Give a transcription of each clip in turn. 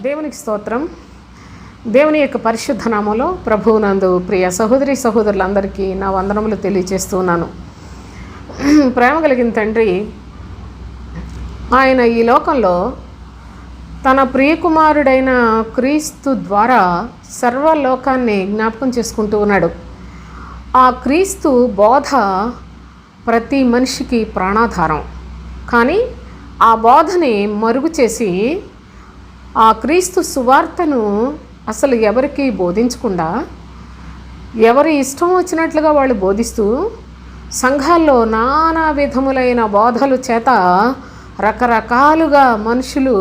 దేవునికి స్తోత్రం. దేవుని యొక్క పరిశుద్ధ నామములో ప్రభువునందు ప్రియ సహోదరి సహోదరులందరికీ నా వందనములు తెలియజేస్తున్నాను. ప్రేమ కలిగిన తండ్రి ఆయన ఈ లోకంలో తన ప్రియకుమారుడైన క్రీస్తు ద్వారా సర్వలోకాన్ని జ్ఞాపకం చేసుకుంటూ ఉన్నాడు. ఆ క్రీస్తు బోధ ప్రతి మనిషికి ప్రాణాధారం. కానీ ఆ బోధని మరుగు చేసి ఆ క్రీస్తు సువార్తను అసలు ఎవరికి బోధించకుండా ఎవరి ఇష్టం వచ్చినట్లుగా వాళ్ళు బోధిస్తూ సంఘాల్లో నానా విధములైన బోధలు చేత రకరకాలుగా మనుషులు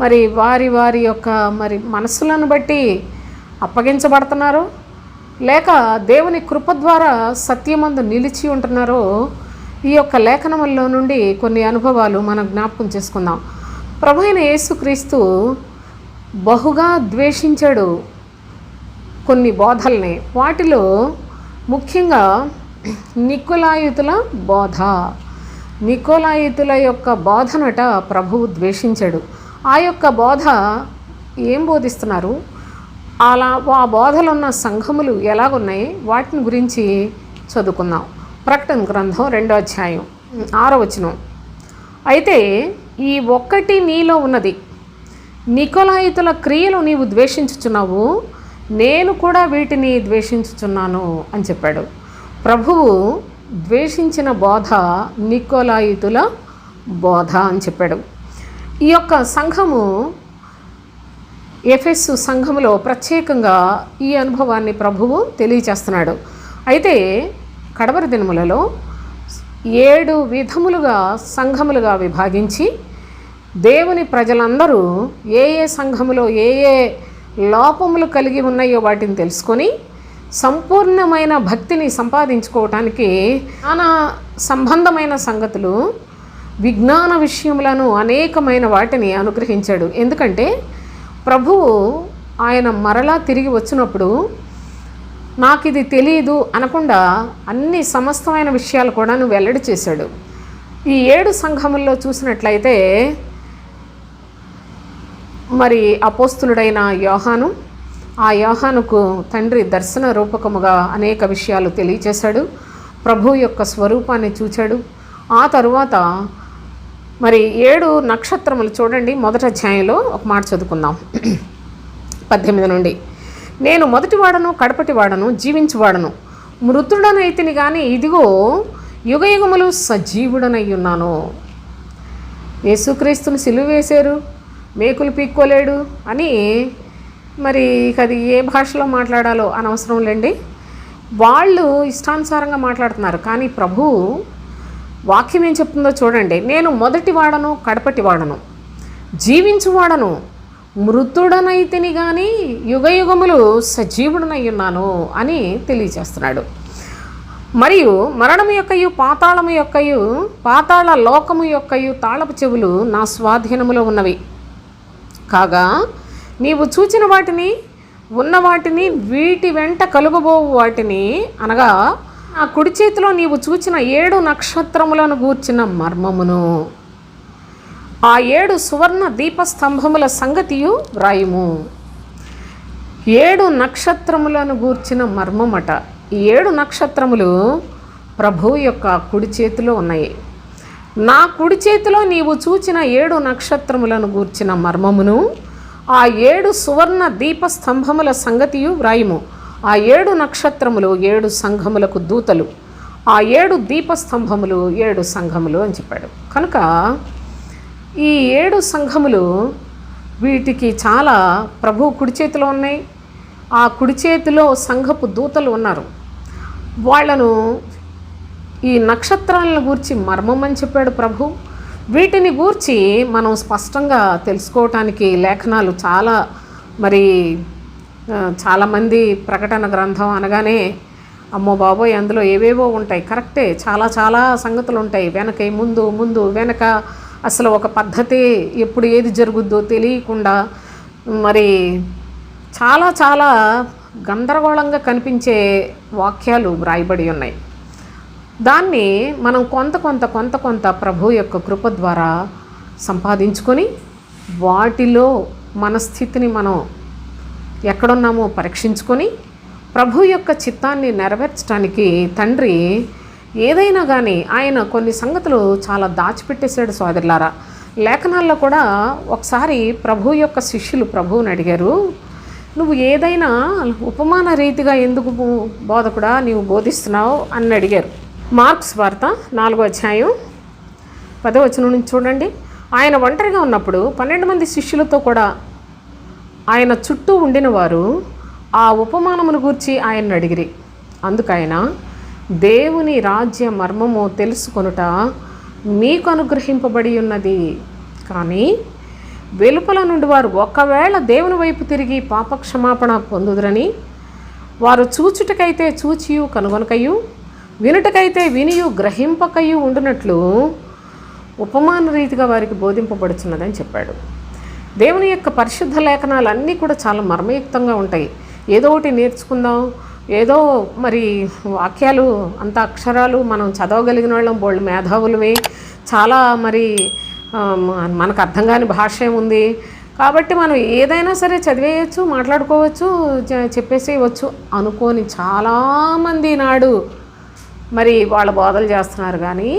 మరి వారి వారి యొక్క మనసులను బట్టి అప్పగించబడుతున్నారో లేక దేవుని కృప ద్వారా సత్యమందు నిలిచి ఉంటున్నారో ఈ యొక్క లేఖనముల్లో నుండి కొన్ని అనుభవాలు మనం జ్ఞాపకం చేసుకుందాం. ప్రభు అయిన యేసుక్రీస్తు బహుగా ద్వేషించాడు కొన్ని బోధల్ని. వాటిలో ముఖ్యంగా నికోలాయితుల బోధ. నికోలాయితుల యొక్క బోధనట ప్రభువు ద్వేషించాడు. ఆ యొక్క బోధ ఏం బోధిస్తున్నారు, అలా ఆ బోధలు ఉన్న సంఘములు ఎలాగున్నాయి వాటిని గురించి చదువుకుందాం. ప్రకటన గ్రంథం 2వ అధ్యాయం 6వ వచనం. అయితే ఈ ఒక్కటి నీలో ఉన్నది, నికోలాయితుల క్రియలు నీవు ద్వేషించుచున్నావు, నేను కూడా వీటిని ద్వేషించుచున్నాను అని చెప్పాడు. ప్రభువు ద్వేషించిన బోధ నికోలాయితుల బోధ అని చెప్పాడు. ఈ యొక్క సంఘము ఎఫెసు సంఘములో ప్రత్యేకంగా ఈ అనుభవాన్ని ప్రభువు తెలియచేస్తున్నాడు. అయితే కడవరి దినములలో 7 విధములుగా సంఘములుగా విభాగించి దేవుని ప్రజలందరూ ఏ సంఘములో ఏ లోపములు కలిగి ఉన్నాయో వాటిని తెలుసుకొని సంపూర్ణమైన భక్తిని సంపాదించుకోవటానికి జ్ఞాన సంబంధమైన సంగతులు, విజ్ఞాన విషయములను అనేకమైన వాటిని అనుగ్రహించాడు. ఎందుకంటే ప్రభువు ఆయన మరలా తిరిగి వచ్చినప్పుడు నాకు ఇది తెలియదు అనకుండా అన్ని సమస్తమైన విషయాలు కూడా వెల్లడి చేశాడు. ఈ 7 సంఘముల్లో చూసినట్లయితే మరి అపోస్తులుడైన యోహాను, ఆ యోహానుకు తండ్రి దర్శన రూపకముగా అనేక విషయాలు తెలియచేశాడు. ప్రభు యొక్క స్వరూపాన్ని చూచాడు. ఆ తరువాత మరి 7 నక్షత్రములు చూడండి. మొదటి అధ్యాయంలో ఒక మాట చదువుకుందాం 18 నుండి. నేను మొదటివాడను కడపటివాడను జీవించువాడను, మృతుడనైతిని కానీ ఇదిగో యుగయుగములు సజీవుడనై ఉన్నాను. యేసుక్రీస్తుని సిలువ వేశారు, మేకులు పీక్కోలేడు అని మరి అది ఏ భాషలో మాట్లాడాలో అనవసరం లేండి. వాళ్ళు ఇష్టానుసారంగా మాట్లాడుతున్నారు. కానీ ప్రభు వాక్యం ఏం చెప్తుందో చూడండి. నేను మొదటివాడను కడపటివాడను జీవించువాడను, మృతుడనైతిని కానీ యుగయుగములు సజీవుడనై ఉన్నాను అని తెలియజేస్తున్నాడు. మరియు మరణము యొక్కయు పాతాళము యొక్కయు పాతాళ లోకము యొక్కయు తాళపు చెవులు నా స్వాధీనములో ఉన్నవి. కాగా నీవు చూచిన వాటిని, ఉన్న వాటిని, వీటి వెంట కలుగబోవు వాటిని అనగా ఆ కుడి చేతిలో నీవు చూచిన 7 నక్షత్రములను గూర్చిన మర్మమును, ఆ 7 సువర్ణ దీపస్తంభముల సంగతియు వ్రాయుము. 7 నక్షత్రములను గూర్చిన మర్మమట. ఈ 7 నక్షత్రములు ప్రభు యొక్క కుడి చేతిలో ఉన్నాయి. నా కుడి చేతిలో నీవు చూచిన 7 నక్షత్రములను గూర్చిన మర్మమును, ఆ 7 సువర్ణ దీపస్తంభముల సంగతియు వ్రాయుము. ఆ 7 నక్షత్రములు 7 సంఘములకు దూతలు, ఆ 7 దీపస్తంభములు 7 సంఘములు అని చెప్పాడు. కనుక ఈ 7 సంఘములు వీటికి చాలా ప్రభు కుడి చేతిలో ఉన్నాయి. ఆ కుడి చేతిలో సంఘపు దూతలు ఉన్నారు. వాళ్లను ఈ నక్షత్రాలను గూర్చి మర్మం అని చెప్పాడు ప్రభు. వీటిని గూర్చి మనం స్పష్టంగా తెలుసుకోవటానికి లేఖనాలు చాలామంది ప్రకటన గ్రంథం అనగానే అమ్మో బాబోయ్ అందులో ఏవేవో ఉంటాయి. కరెక్టే, చాలా సంగతులు ఉంటాయి. వెనక ముందు వెనక అసలు ఒక పద్ధతి, ఎప్పుడు ఏది జరుగుద్దో తెలియకుండా మరి చాలా గందరగోళంగా కనిపించే వాక్యాలు వ్రాయబడి ఉన్నాయి. దాన్ని మనం కొంత ప్రభు యొక్క కృప ద్వారా సంపాదించుకొని వాటిలో మన స్థితిని మనం ఎక్కడున్నామో పరీక్షించుకొని ప్రభు యొక్క చిత్తాన్ని నెరవేర్చడానికి తండ్రి ఏదైనా కానీ ఆయన కొన్ని సంగతులు చాలా దాచిపెట్టేశాడు సోదరులారా. లేఖనాల్లో కూడా ఒకసారి ప్రభు యొక్క శిష్యులు ప్రభువుని అడిగారు, నువ్వు ఏదైనా ఉపమాన రీతిగా ఎందుకు బోధకుడా నీవు బోధిస్తున్నావు అని అడిగారు. మార్క్స్ వార్త 4వ అధ్యాయం 10వ వచనం నుంచి చూడండి. ఆయన ఒంటరిగా ఉన్నప్పుడు 12 మంది శిష్యులతో కూడా ఆయన చుట్టూ ఉండిన వారు ఆ ఉపమానమును గూర్చి ఆయన్ను అడిగిరి. అందుకైన దేవుని రాజ్య మర్మము తెలుసుకొనుట మీకు అనుగ్రహింపబడి ఉన్నది, కానీ వెలుపల నుండి వారు ఒకవేళ దేవుని వైపు తిరిగి పాపక్షమాపణ పొందుదురని వారు చూచుటకైతే చూచియు కనుగొనకయు, వినుటకైతే వినియు గ్రహింపకయు ఉండునట్లు ఉపమాన రీతిగా వారికి బోధింపబడుచున్నదని చెప్పాడు. దేవుని యొక్క పరిశుద్ధ లేఖనాలు అన్నీ కూడా చాలా మర్మయుక్తంగా ఉంటాయి. ఏదో ఒకటి నేర్చుకుందాం, ఏదో మరి వాక్యాలు అంత అక్షరాలు మనం చదవగలిగిన వాళ్ళం, బోళ్ళు మేధావులమే, చాలా మరి మనకు అర్థం కాని భాష ఏముంది కాబట్టి మనం ఏదైనా సరే చదివేయచ్చు, మాట్లాడుకోవచ్చు, చెప్పేసేయవచ్చు అనుకోని చాలామంది నాడు మరి వాళ్ళ బోధలు చేస్తున్నారు. కానీ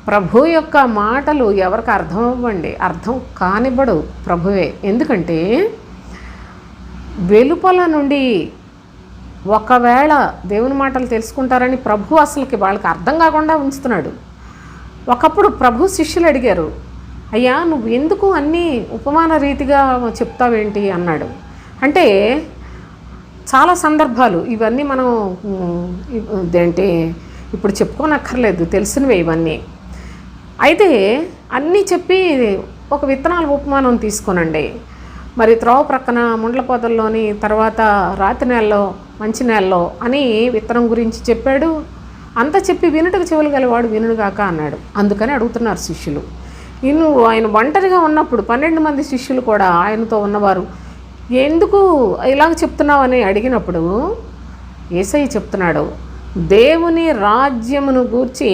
ప్రభు యొక్క మాటలు ఎవరికి అర్థం అవ్వండి, అర్థం కానివ్వడు ప్రభువే. ఎందుకంటే వెలుపల నుండి ఒకవేళ దేవుని మాటలు తెలుసుకుంటారని ప్రభు అసలుకి వాళ్ళకి అర్థం కాకుండా ఉంచుతున్నాడు. ఒకప్పుడు ప్రభు శిష్యులు అడిగారు, అయ్యా నువ్వు ఎందుకు అన్నీ ఉపమాన రీతిగా చెప్తావేంటి అన్నాడు. అంటే చాలా సందర్భాలు ఇవన్నీ మనం ఇదేంటి ఇప్పుడు చెప్పుకోనక్కర్లేదు, తెలిసినవే ఇవన్నీ. అయితే అన్నీ చెప్పి ఒక విత్తనాల ఉపమానం తీసుకోనండి. మరి త్రోవ ప్రక్కన ముండ్ల పొదల్లోని, తర్వాత రాతి నేలలో, మంచి నేలలో అని విత్తనం గురించి చెప్పాడు. అంతా చెప్పి వినుటకు చెవులు గలవాడు వినుగాక అన్నాడు. అందుకని అడుగుతున్నారు శిష్యులు. ఆయన ఒంటరిగా ఉన్నప్పుడు 12 మంది శిష్యులు కూడా ఆయనతో ఉన్నవారు ఎందుకు ఇలాగ చెప్తున్నావు అని అడిగినప్పుడు యేసయ్య చెప్తున్నాడు, దేవుని రాజ్యమును గూర్చి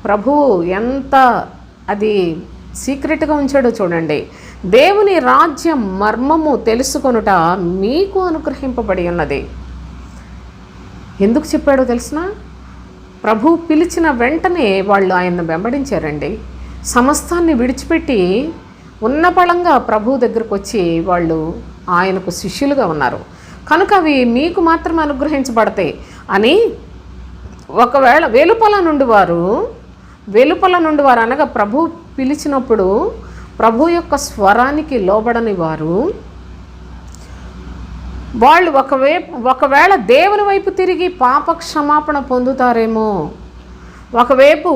ప్రభువు ఎంత అది సీక్రెట్గా ఉంచాడో చూడండి. దేవుని రాజ్యం మర్మము తెలుసుకొనుట మీకు అనుగ్రహింపబడి ఉన్నది. ఎందుకు చెప్పాడో తెలిసిన? ప్రభు పిలిచిన వెంటనే వాళ్ళు ఆయన్ను వెంబడించారండి. సమస్తాన్ని విడిచిపెట్టి ఉన్నపళంగా ప్రభు దగ్గరకు వచ్చి వాళ్ళు ఆయనకు శిష్యులుగా ఉన్నారు. కనుక అవి మీకు మాత్రమే అనుగ్రహించబడతాయి అని ఒకవేళ వెలుపల నుండి వారు అనగా ప్రభు పిలిచినప్పుడు ప్రభు యొక్క స్వరానికి లోబడని వారు వాళ్ళు ఒకవేళ దేవుని వైపు తిరిగి పాప క్షమాపణ పొందుతారేమో. ఒకవైపు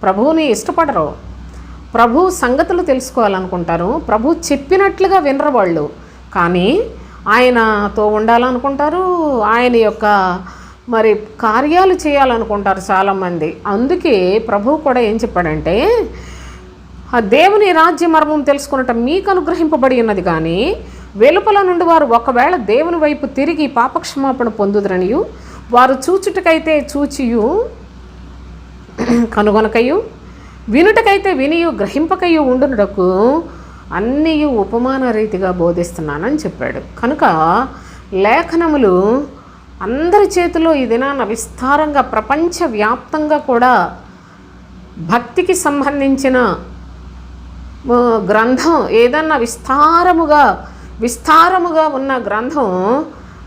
ప్రభువుని ఇష్టపడరు, ప్రభు సంగతులు తెలుసుకోవాలనుకుంటారు, ప్రభు చెప్పినట్లుగా వినరు వాళ్ళు. కానీ ఆయనతో ఉండాలనుకుంటారు, ఆయన యొక్క మరి కార్యాలు చేయాలనుకుంటారు చాలామంది. అందుకే ప్రభువు కూడా ఏం చెప్పాడంటే, ఆ దేవుని రాజ్య మర్మం తెలుసుకున్నట్టు మీకు అనుగ్రహింపబడి ఉన్నది, కానీ వెలుపల నుండి వారు ఒకవేళ దేవుని వైపు తిరిగి పాపక్షమాపణ పొందుదరనియు వారు చూచుటకైతే చూచియు కనుగొనకయు, వినుటకైతే వినియు గ్రహింపకయు ఉండునకు అన్నీ ఉపమాన రీతిగా బోధిస్తున్నానని చెప్పాడు. కనుక లేఖనములు అందరి చేతిలో ఈ దినాన విస్తారంగా ప్రపంచవ్యాప్తంగా కూడా భక్తికి సంబంధించిన గ్రంథం ఏదన్నా విస్తారముగా ఉన్న గ్రంథం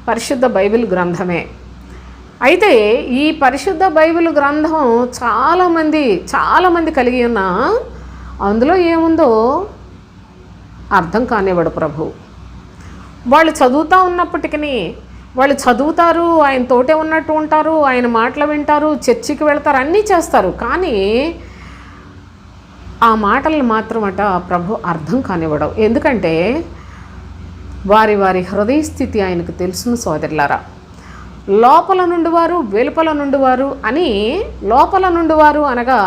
పరిశుద్ధ బైబిల్ గ్రంథమే. అయితే ఈ పరిశుద్ధ బైబిల్ గ్రంథం చాలామంది కలిగి ఉన్న అందులో ఏముందో అర్థం కానివ్వడు ప్రభు. వాళ్ళు చదువుతూ ఉన్నప్పటికీ వాళ్ళు చదువుతారు, ఆయన తోటే ఉన్నట్టు ఉంటారు, ఆయన మాటలు వింటారు, చర్చికి వెళ్తారు, అన్నీ చేస్తారు. కానీ ఆ మాటలను మాత్రమట ప్రభు అర్థం కానివ్వడం. ఎందుకంటే వారి హృదయ స్థితి ఆయనకు తెలుసును సోదరులారా. లోపల నుండి వారు వెలుపల నుండి వారు అని, లోపల నుండి వారు అనగా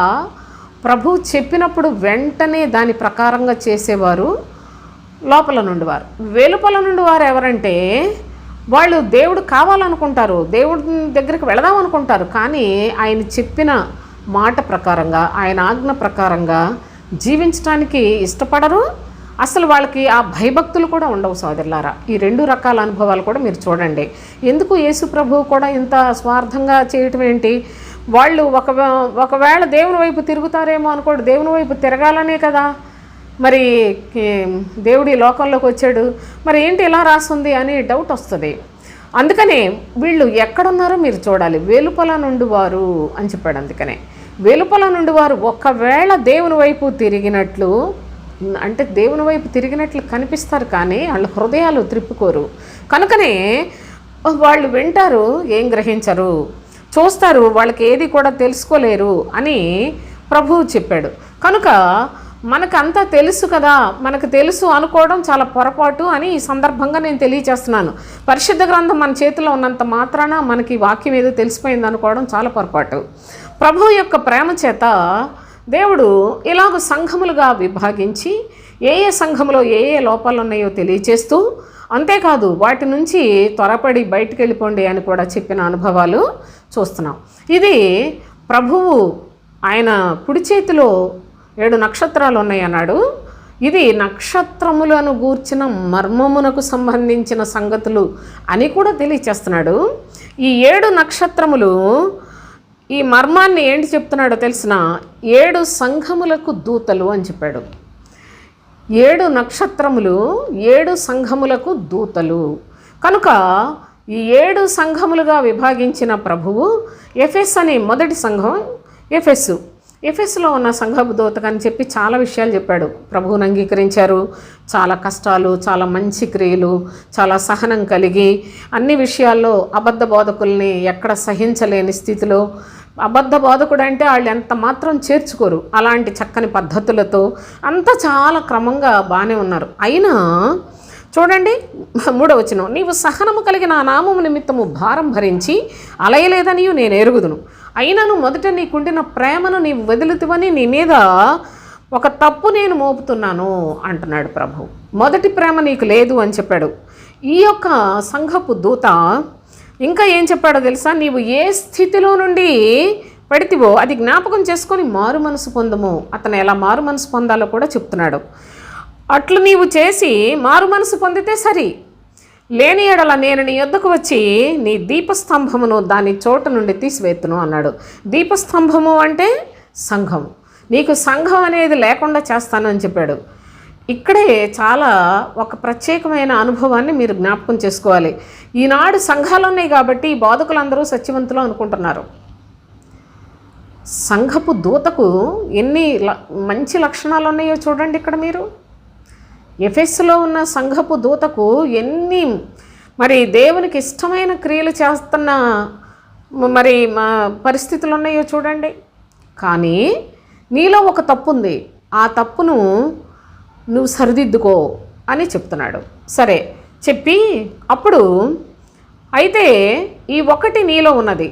ప్రభు చెప్పినప్పుడు వెంటనే దాని ప్రకారంగా చేసేవారు లోపల నుండి వారు. వెలుపల నుండి వారు ఎవరంటే వాళ్ళు దేవుడు కావాలనుకుంటారు, దేవుడి దగ్గరికి వెళదాం అనుకుంటారు, కానీ ఆయన చెప్పిన మాట ప్రకారంగా, ఆయన ఆజ్ఞ ప్రకారంగా జీవించడానికి ఇష్టపడరు. అసలు వాళ్ళకి ఆ భయభక్తులు కూడా ఉండవు సోదరులారా. ఈ 2 రకాల అనుభవాలు కూడా మీరు చూడండి. ఎందుకు యేసు ప్రభువు కూడా ఇంత స్వార్థంగా చేయటం ఏంటి? వాళ్ళు ఒకవేళ దేవుని వైపు తిరుగుతారేమో అనుకోండి, దేవుని వైపు తిరగాలనే కదా మరి దేవుడి లోకంలోకి వచ్చాడు. మరి ఏంటి ఇలా రాస్తుంది అని డౌట్ వస్తుంది. అందుకనే వీళ్ళు ఎక్కడున్నారో మీరు చూడాలి. వెలుపల నుండి వారు అని చెప్పాడు. అందుకనే వెలుపల నుండి వారు ఒకవేళ దేవుని వైపు తిరిగినట్లు, అంటే దేవుని వైపు తిరిగినట్లు కనిపిస్తారు కానీ వాళ్ళ హృదయాలు త్రిప్పుకోరు. కనుకనే వాళ్ళు వింటారు, ఏం గ్రహించరు, చూస్తారు, వాళ్ళకి ఏది కూడా తెలుసుకోలేరు అని ప్రభువు చెప్పాడు. కనుక మనకంతా తెలుసు కదా, మనకు తెలుసు అనుకోవడం చాలా పొరపాటు అని ఈ సందర్భంగా నేను తెలియజేస్తున్నాను. పరిశుద్ధ గ్రంథం మన చేతిలో ఉన్నంత మాత్రాన మనకి వాక్యం ఏదో తెలిసిపోయింది అనుకోవడం చాలా పొరపాటు. ప్రభువు యొక్క ప్రేమ చేత దేవుడు ఇలాగ సంఘములుగా విభాగించి ఏ సంఘములో ఏ లోపాలు ఉన్నాయో తెలియచేస్తూ, అంతేకాదు వాటి నుంచి త్వరపడి బయటికి వెళ్ళిపోండి అని కూడా చెప్పిన అనుభవాలు చూస్తున్నాం. ఇది ప్రభువు ఆయన కుడి చేతిలో 7 నక్షత్రాలు ఉన్నాయి అన్నాడు. ఇది నక్షత్రములను గూర్చిన మర్మమునకు సంబంధించిన సంగతులు అని కూడా తెలియచేస్తున్నాడు. ఈ 7 నక్షత్రములు ఈ మర్మాన్ని ఏంటి చెప్తున్నాడో తెలిసిన 7 సంఘములకు దూతలు అని చెప్పాడు. 7 నక్షత్రములు 7 సంఘములకు దూతలు. కనుక ఈ 7 సంఘములుగా విభాగించిన ప్రభువు ఎఫెస్ అనే మొదటి సంఘం ఎఫెస్లో ఉన్న సంఘపు దూతకని చెప్పి చాలా విషయాలు చెప్పాడు. ప్రభువుని అంగీకరించారు, చాలా కష్టాలు, చాలా మంచి క్రియలు, చాలా సహనం కలిగి అన్ని విషయాల్లో అబద్ధ బోధకుల్ని ఎక్కడ సహించలేని స్థితిలో, అబద్ధ బోధకుడు అంటే వాళ్ళు ఎంత మాత్రం చేర్చుకోరు, అలాంటి చక్కని పద్ధతులతో అంతా చాలా క్రమంగా బాగానే ఉన్నారు. అయినా చూడండి 3వ వచనం, నీవు సహనము కలిగి నా నామము నిమిత్తము భారం భరించి అలయలేదనియు నేను ఎరుగుదును, అయినను మొదట నీకుండిన ప్రేమను నీవు వదిలితివని నీ మీద ఒక తప్పు నేను మోపుతున్నాను అంటున్నాడు ప్రభు. మొదటి ప్రేమ నీకు లేదు అని చెప్పాడు. ఈ యొక్క సంఘపు దూత ఇంకా ఏం చెప్పాడో తెలుసా? నీవు ఏ స్థితిలో నుండి పడితివో అది జ్ఞాపకం చేసుకొని మారు మనసు పొందము. అతను ఎలా మారు మనసు పొందాలో కూడా చెప్తున్నాడు. అట్లు నీవు చేసి మారు మనసు పొందితే సరి, లేని ఎడల నేను నీ యొద్దకు వచ్చి నీ దీపస్తంభమును దాని చోటు నుండి తీసివేత్తును అన్నాడు. దీపస్తంభము అంటే సంఘం. నీకు సంఘం అనేది లేకుండా చేస్తాను అని చెప్పాడు. ఇక్కడే చాలా ఒక ప్రత్యేకమైన అనుభవాన్ని మీరు జ్ఞాపకం చేసుకోవాలి. ఈనాడు సంఘాలు ఉన్నాయి కాబట్టి బోధకులందరూ సత్యవంతులు అనుకుంటున్నారు. సంఘపు దూతకు ఎన్ని మంచి లక్షణాలు ఉన్నాయో చూడండి. ఇక్కడ మీరు ఎఫెస్లో ఉన్న సంఘపు దూతకు ఎన్ని మరి దేవునికి ఇష్టమైన క్రియలు చేస్తున్న మరి పరిస్థితులు ఉన్నాయో చూడండి. కానీ నీలో ఒక తప్పు ఉంది, ఆ తప్పును నువ్వు సరిదిద్దుకో అని చెప్తున్నాడు. సరే చెప్పి అప్పుడు అయితే ఈ ఒకటి నీలో ఉన్నది,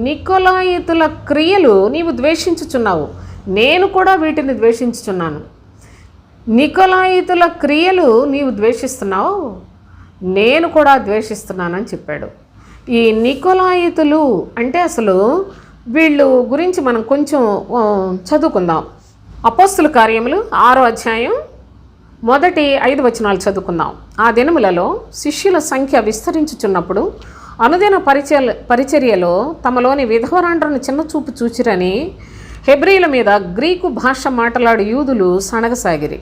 నికొలాయితుల క్రియలు నీవు ద్వేషించుచున్నావు, నేను కూడా వీటిని ద్వేషించుచున్నాను. నికొలాయితుల క్రియలు నీవు ద్వేషిస్తున్నావు, నేను కూడా ద్వేషిస్తున్నానని చెప్పాడు. ఈ నికొలాయితులు అంటే అసలు వీళ్ళు గురించి మనం కొంచెం చదువుకుందాం. అపోస్తుల కార్యములు 6వ అధ్యాయం మొదటి 5 వచనాలు చదువుకుందాం. ఆ దినములలో శిష్యుల సంఖ్య విస్తరించుచున్నప్పుడు అనుదిన పరిచర్యలో తమలోని విధవరాండ్రను చిన్నచూపు చూచిరని హెబ్రీల మీద గ్రీకు భాష మాట్లాడు యూదులు సనగసాగిరి.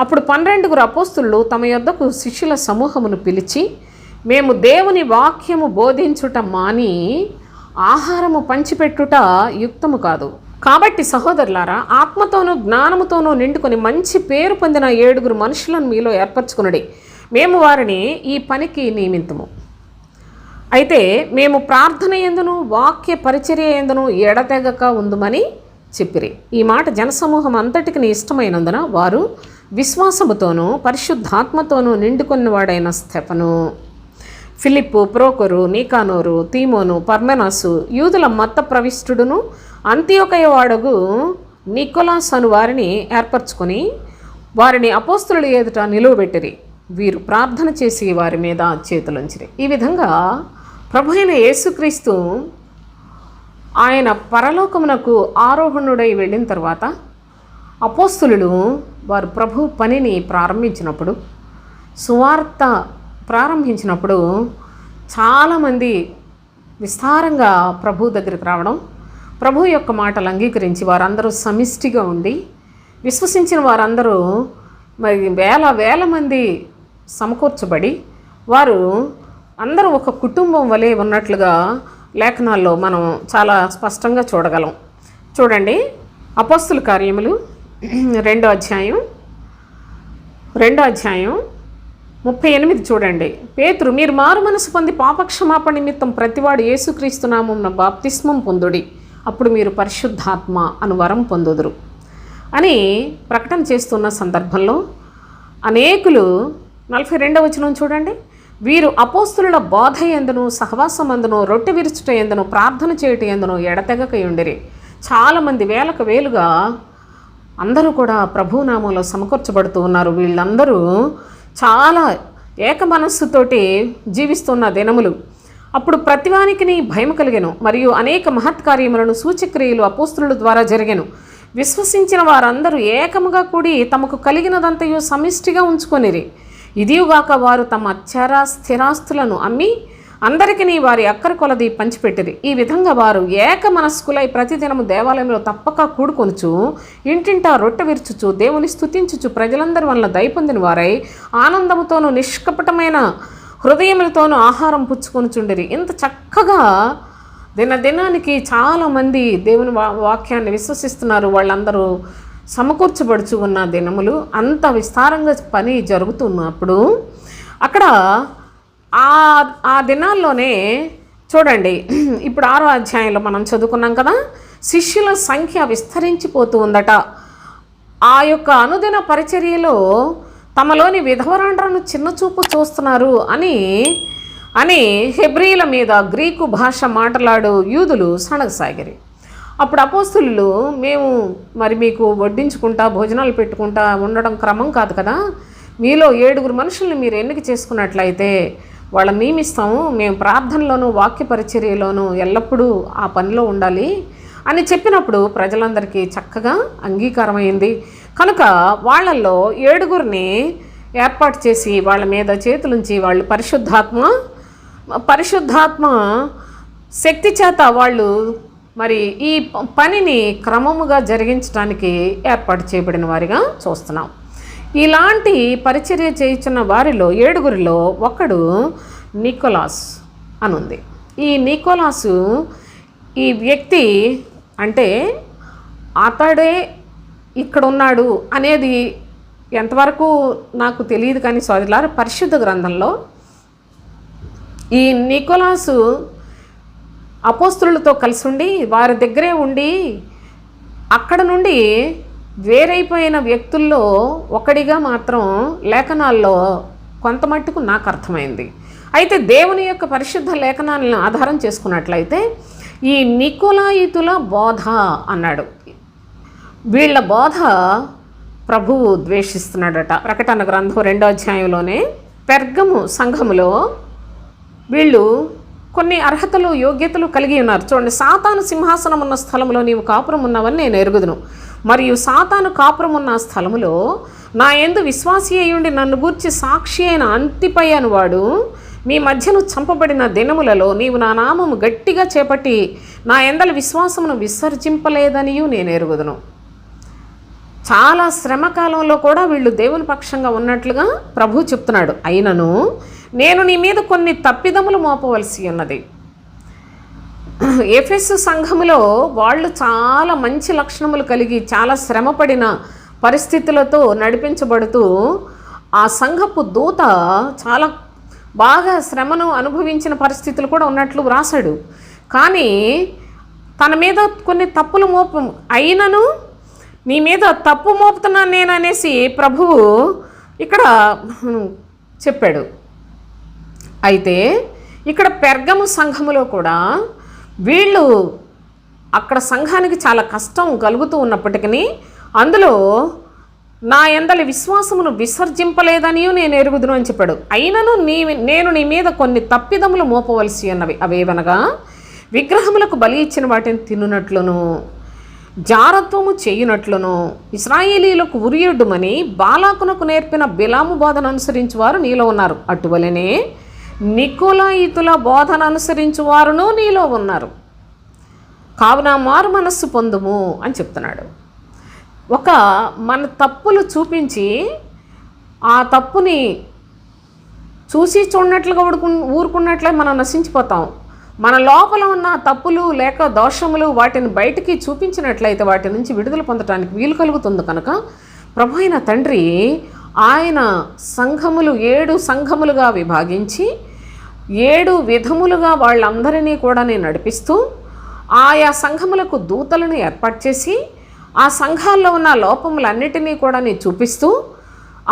అప్పుడు 12 అపోస్తులు తమ యొద్దకు శిష్యుల సమూహమును పిలిచి, మేము దేవుని వాక్యము బోధించుట మాని ఆహారము పంచిపెట్టుట యుక్తము కాదు. కాబట్టి సహోదరులారా, ఆత్మతోనూ జ్ఞానముతోనూ నిండుకొని మంచి పేరు పొందిన 7 మనుషులను మీలో ఏర్పరచుకునడి, మేము వారిని ఈ పనికి నియమింతుము. అయితే మేము ప్రార్థన యందును వాక్య పరిచర్య యందును ఎడతెగక ఉందుమని చెప్పిరి. ఈ మాట జనసమూహం అంతటికి ఇష్టమైనందున వారు విశ్వాసముతోనూ పరిశుద్ధాత్మతోనూ నిండుకొన్నవాడైన స్తెఫను, ఫిలిప్పు, ప్రోకొరు, నీకానోరు, తీమోను, పర్మెనాసు, యూదుల మత ప్రవిష్టుడును అంత్యోకయ వాడగు నికోలాస్ అను వారిని ఏర్పరచుకొని వారిని అపోస్తుల ఎదుట నిలువబెట్టిరి. వీరు ప్రార్థన చేసి వారి మీద చేతులుంచిరి. ఈ విధంగా ప్రభు అయిన యేసుక్రీస్తు ఆయన పరలోకమునకు ఆరోహణుడై వెళ్ళిన తర్వాత అపోస్తులు వారు ప్రభు పనిని ప్రారంభించినప్పుడు, సువార్త ప్రారంభించినప్పుడు చాలామంది విస్తారంగా ప్రభు దగ్గరికి రావడం, ప్రభు యొక్క మాటలు అంగీకరించి వారందరూ సమిష్టిగా ఉండి విశ్వసించిన వారందరూ మరి వేల మంది సమకూర్చబడి వారు అందరూ ఒక కుటుంబం వలె ఉన్నట్లుగా లేఖనాల్లో మనం చాలా స్పష్టంగా చూడగలం. చూడండి, అపోస్తుల కార్యములు 2వ అధ్యాయం 38 చూడండి. పేతురు, మీరు మారు మనసు పొంది పాపక్షమాపణ నిమిత్తం ప్రతివాడు యేసుక్రీస్తు నామమున బాప్తిస్మం పొందుడి, అప్పుడు మీరు పరిశుద్ధాత్మ అను వరం పొందుదురు అని ప్రకటన చేస్తున్న సందర్భంలో అనేకులు 42వ వచనం చూడండి. వీరు అపోస్తుల బోధ యందును సహవాసమందును రొట్టె విరుచుట యందును ప్రార్థన చేయుట యందును ఎడతెగక ఉండిరి. చాలామంది వేలకు వేలుగా అందరూ కూడా ప్రభునామంలో సమకూర్చబడుతూ ఉన్నారు. వీళ్ళందరూ చాలా ఏక మనస్సుతోటి జీవిస్తున్న దినములు. అప్పుడు ప్రతివానికి భయం కలిగెను, మరియు అనేక మహత్కార్యములను సూచక్రియలు అపోస్తుల ద్వారా జరిగెను. విశ్వసించిన వారందరూ ఏకముగా కూడి తమకు కలిగినదంతయు సమిష్టిగా ఉంచుకొనిరి. ఇదియుగాక వారు తమ స్థిరాస్తులను అమ్మి అందరికీ వారి అక్కర కొలది పంచిపెట్టిరి. ఈ విధంగా వారు ఏక మనస్కులై ప్రతిదినము దేవాలయంలో తప్పక కూడుకొనుచు ఇంటింటా రొట్టె విరుచుచు దేవుని స్తుతించుచు ప్రజలందరి వలన దయ పొందిన వారై ఆనందముతోనూ నిష్కపటమైన హృదయములతోనూ ఆహారం పుచ్చుకొనుచుండిరి. ఇంత చక్కగా దినానికి చాలామంది దేవుని వాక్యాన్ని విశ్వసిస్తున్నారు. వాళ్ళందరూ సమకూర్చబడుచు ఉన్న దినములు అంత విస్తారంగా పని జరుగుతున్నప్పుడు అక్కడ ఆ దినాల్లోనే చూడండి, ఇప్పుడు 6వ అధ్యాయంలో మనం చదువుకున్నాం కదా, శిష్యుల సంఖ్య విస్తరించిపోతూ ఉందట. ఆ యొక్క అనుదిన పరిచర్యలో తమలోని విధవరాండ్రను చిన్నచూపు చూస్తున్నారు అని హెబ్రీల మీద గ్రీకు భాష మాట్లాడు యూదులు సణగసాగిరి. అప్పుడు అపోస్తులు, మేము మరి మీకు వడ్డించుకుంటా భోజనాలు పెట్టుకుంటా ఉండడం క్రమం కాదు కదా, మీలో 7 మనుషుల్ని మీరు ఎన్నిక చేసుకున్నట్లయితే వాళ్ళని నియమిస్తాము, మేము ప్రార్థనలోనూ వాక్య పరిచర్యలోనూ ఎల్లప్పుడూ ఆ పనిలో ఉండాలి అని చెప్పినప్పుడు ప్రజలందరికీ చక్కగా అంగీకారమైంది. కనుక వాళ్ళల్లో 7 ఏర్పాటు చేసి వాళ్ళ మీద చేతులుంచి వాళ్ళు పరిశుద్ధాత్మ శక్తి చేత వాళ్ళు మరి ఈ పనిని క్రమముగా జరిగించడానికి ఏర్పాటు చేయబడిన వారిగా చూస్తున్నాం. ఇలాంటి పరిచర్య చేయించిన వారిలో 7 ఒకడు నికోలాస్ అనుంది. ఈ నికోలాసు ఈ వ్యక్తి అంటే అతడే ఇక్కడ ఉన్నాడు అనేది ఎంతవరకు నాకు తెలియదు, కానీ సోదరులారా పరిశుద్ధ గ్రంథంలో ఈ నికోలాసు అపోస్తులతో కలిసి ఉండి వారి దగ్గరే ఉండి అక్కడ నుండి వేరైపోయిన వ్యక్తుల్లో ఒకడిగా మాత్రం లేఖనాల్లో కొంత మట్టుకు నాకు అర్థమైంది. అయితే దేవుని యొక్క పరిశుద్ధ లేఖనాలను ఆధారం చేసుకున్నట్లయితే ఈ నికోలాయితుల బోధ అన్నాడు. వీళ్ళ బోధ ప్రభువు ద్వేషిస్తున్నాడట. ప్రకటన గ్రంథం 2వ అధ్యాయంలోనే పెర్గము సంఘములో వీళ్ళు కొన్ని అర్హతలు యోగ్యతలు కలిగి ఉన్నారు. చూడండి, సాతాను సింహాసనం ఉన్న స్థలంలో నీవు కాపురం ఉన్నావని నేను ఎరుగుదును, మరియు సాతాను కాపురం ఉన్న స్థలములో నా యందు విశ్వాసి అయ్యుండి నన్ను గూర్చి సాక్షి అయిన అంతిపై అనువాడు మీ మధ్యను చంపబడిన దినములలో నీవు నా నామము గట్టిగా చేపట్టి నా యందల విశ్వాసమును విసర్జింపలేదనియు నేను ఎరుగుదును. చాలా శ్రమకాలంలో కూడా వీళ్ళు దేవుని పక్షంగా ఉన్నట్లుగా ప్రభు చెప్తున్నాడు. అయినను నేను నీ మీద కొన్ని తప్పిదములు మోపవలసి ఉన్నది. ఎఫెసు సంఘములో వాళ్ళు చాలా మంచి లక్షణములు కలిగి చాలా శ్రమపడిన పరిస్థితులతో నడిపించబడుతూ ఆ సంఘపు దూత చాలా బాగా శ్రమను అనుభవించిన పరిస్థితులు కూడా ఉన్నట్లు వ్రాసాడు. కానీ తన మీద కొన్ని తప్పులు అయినను నీ మీద తప్పు మోపుతున్నాను నేను అనేసి ప్రభువు ఇక్కడ చెప్పాడు. అయితే ఇక్కడ పెర్గము సంఘములో కూడా వీళ్ళు అక్కడ సంఘానికి చాలా కష్టం కలుగుతూ ఉన్నప్పటికీ అందులో నా యందలి విశ్వాసమును విసర్జింపలేదని నేను ఎరుగుదును అని చెప్పాడు. అయినను నేను నీ మీద కొన్ని తప్పిదములు మోపవలసి ఉన్నవి. అవేవనగా విగ్రహములకు బలి ఇచ్చిన వాటిని తినునట్లును, జారత్వము చేయునట్లును ఇశ్రాయేలీలకు ఉరియొడ్డుమని బాలాకునకు నేర్పిన బిలాము బోధన అనుసరించువారు నీలో ఉన్నారు. అటువలనే నికోలాయితుల బోధన అనుసరించువారును నీలో ఉన్నారు. కావున మారు మనస్సు పొందుము అని చెప్తున్నాడు. ఒక మన తప్పులు చూపించి ఆ తప్పుని చూసి చూడనట్లుగా ఊరుకున్నట్లే మనం నశించిపోతాం. మన లోపల ఉన్న తప్పులు లేక దోషములు వాటిని బయటికి చూపించినట్లయితే వాటి నుంచి విడుదల పొందడానికి వీలు కలుగుతుంది. కనుక ప్రభు అయిన తండ్రి ఆయన సంఘములు 7 సంఘములుగా విభాగించి 7 విధములుగా వాళ్ళందరినీ కూడా నడిపిస్తూ ఆయా సంఘములకు దూతలను ఏర్పాటు చేసి ఆ సంఘాల్లో ఉన్న లోపములన్నిటినీ కూడా చూపిస్తూ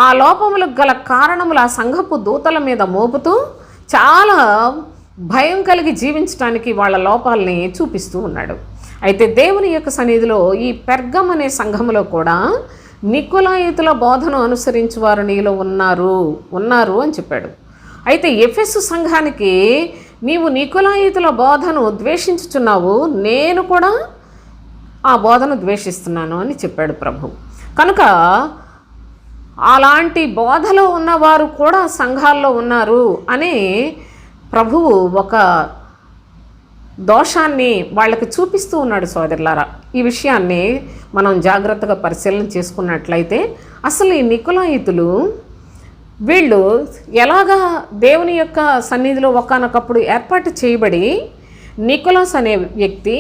ఆ లోపములకు గల కారణములు ఆ సంఘపు దూతల మీద మోపుతూ చాలా భయం కలిగి జీవించడానికి వాళ్ళ లోపాలని చూపిస్తూ ఉన్నాడు. అయితే దేవుని యొక్క సన్నిధిలో ఈ పెర్గం అనే సంఘములో కూడా నికోలాయితుల బోధను అనుసరించి వారు నీలో ఉన్నారు అని చెప్పాడు. అయితే ఎఫెసు సంఘానికి నీవు నికోలాయితుల బోధను ద్వేషించుచున్నావు, నేను కూడా ఆ బోధను ద్వేషిస్తున్నాను అని చెప్పాడు ప్రభు. కనుక అలాంటి బోధలో ఉన్నవారు కూడా సంఘాల్లో ఉన్నారు అని ప్రభువు ఒక దోషాన్ని వాళ్ళకి చూపిస్తూ ఉన్నాడు. సోదరులారా, ఈ విషయాన్ని మనం జాగ్రత్తగా పరిశీలన చేసుకున్నట్లయితే అసలు ఈ నికోలాయితులు వీళ్ళు ఎలాగా దేవుని యొక్క సన్నిధిలో ఒకానొకప్పుడు ఏర్పాటు చేయబడి నికోలాస్ అనే వ్యక్తి,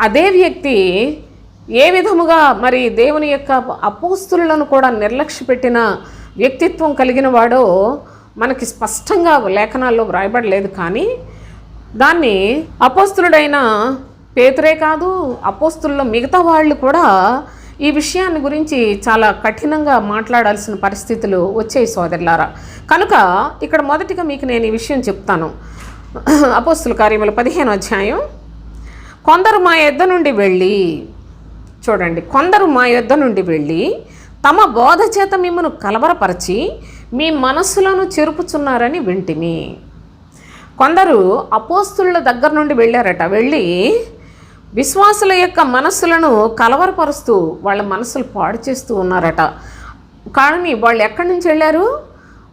అదే వ్యక్తి ఏ విధముగా మరి దేవుని యొక్క అపోస్తులను కూడా నిర్లక్ష్యపెట్టిన వ్యక్తిత్వం కలిగిన వాడో మనకి స్పష్టంగా లేఖనాల్లో వ్రాయబడలేదు. కానీ దాన్ని అపోస్తులుడైన పేతురే కాదు, అపోస్తుల్లో మిగతా వాళ్ళు కూడా ఈ విషయాన్ని గురించి చాలా కఠినంగా మాట్లాడాల్సిన పరిస్థితులు వచ్చాయి సోదరులారా. కనుక ఇక్కడ మొదటిగా మీకు నేను ఈ విషయం చెప్తాను. అపోస్తుల కార్యములు 15వ అధ్యాయం. కొందరు మా యొద్ద నుండి వెళ్ళి, చూడండి, కొందరు మా యొద్ద నుండి వెళ్ళి తమ బోధ చేత మిమ్మను కలవరపరిచి మీ మనస్సులను చెరుపుచున్నారని వింటిమి. కొందరు అపోస్తుల దగ్గర నుండి వెళ్ళారట. వెళ్ళి విశ్వాసుల యొక్క మనస్సులను కలవరపరుస్తూ వాళ్ళ మనస్సులు పాడు చేస్తూ ఉన్నారట. కానీ వాళ్ళు ఎక్కడి నుంచి వెళ్ళారు?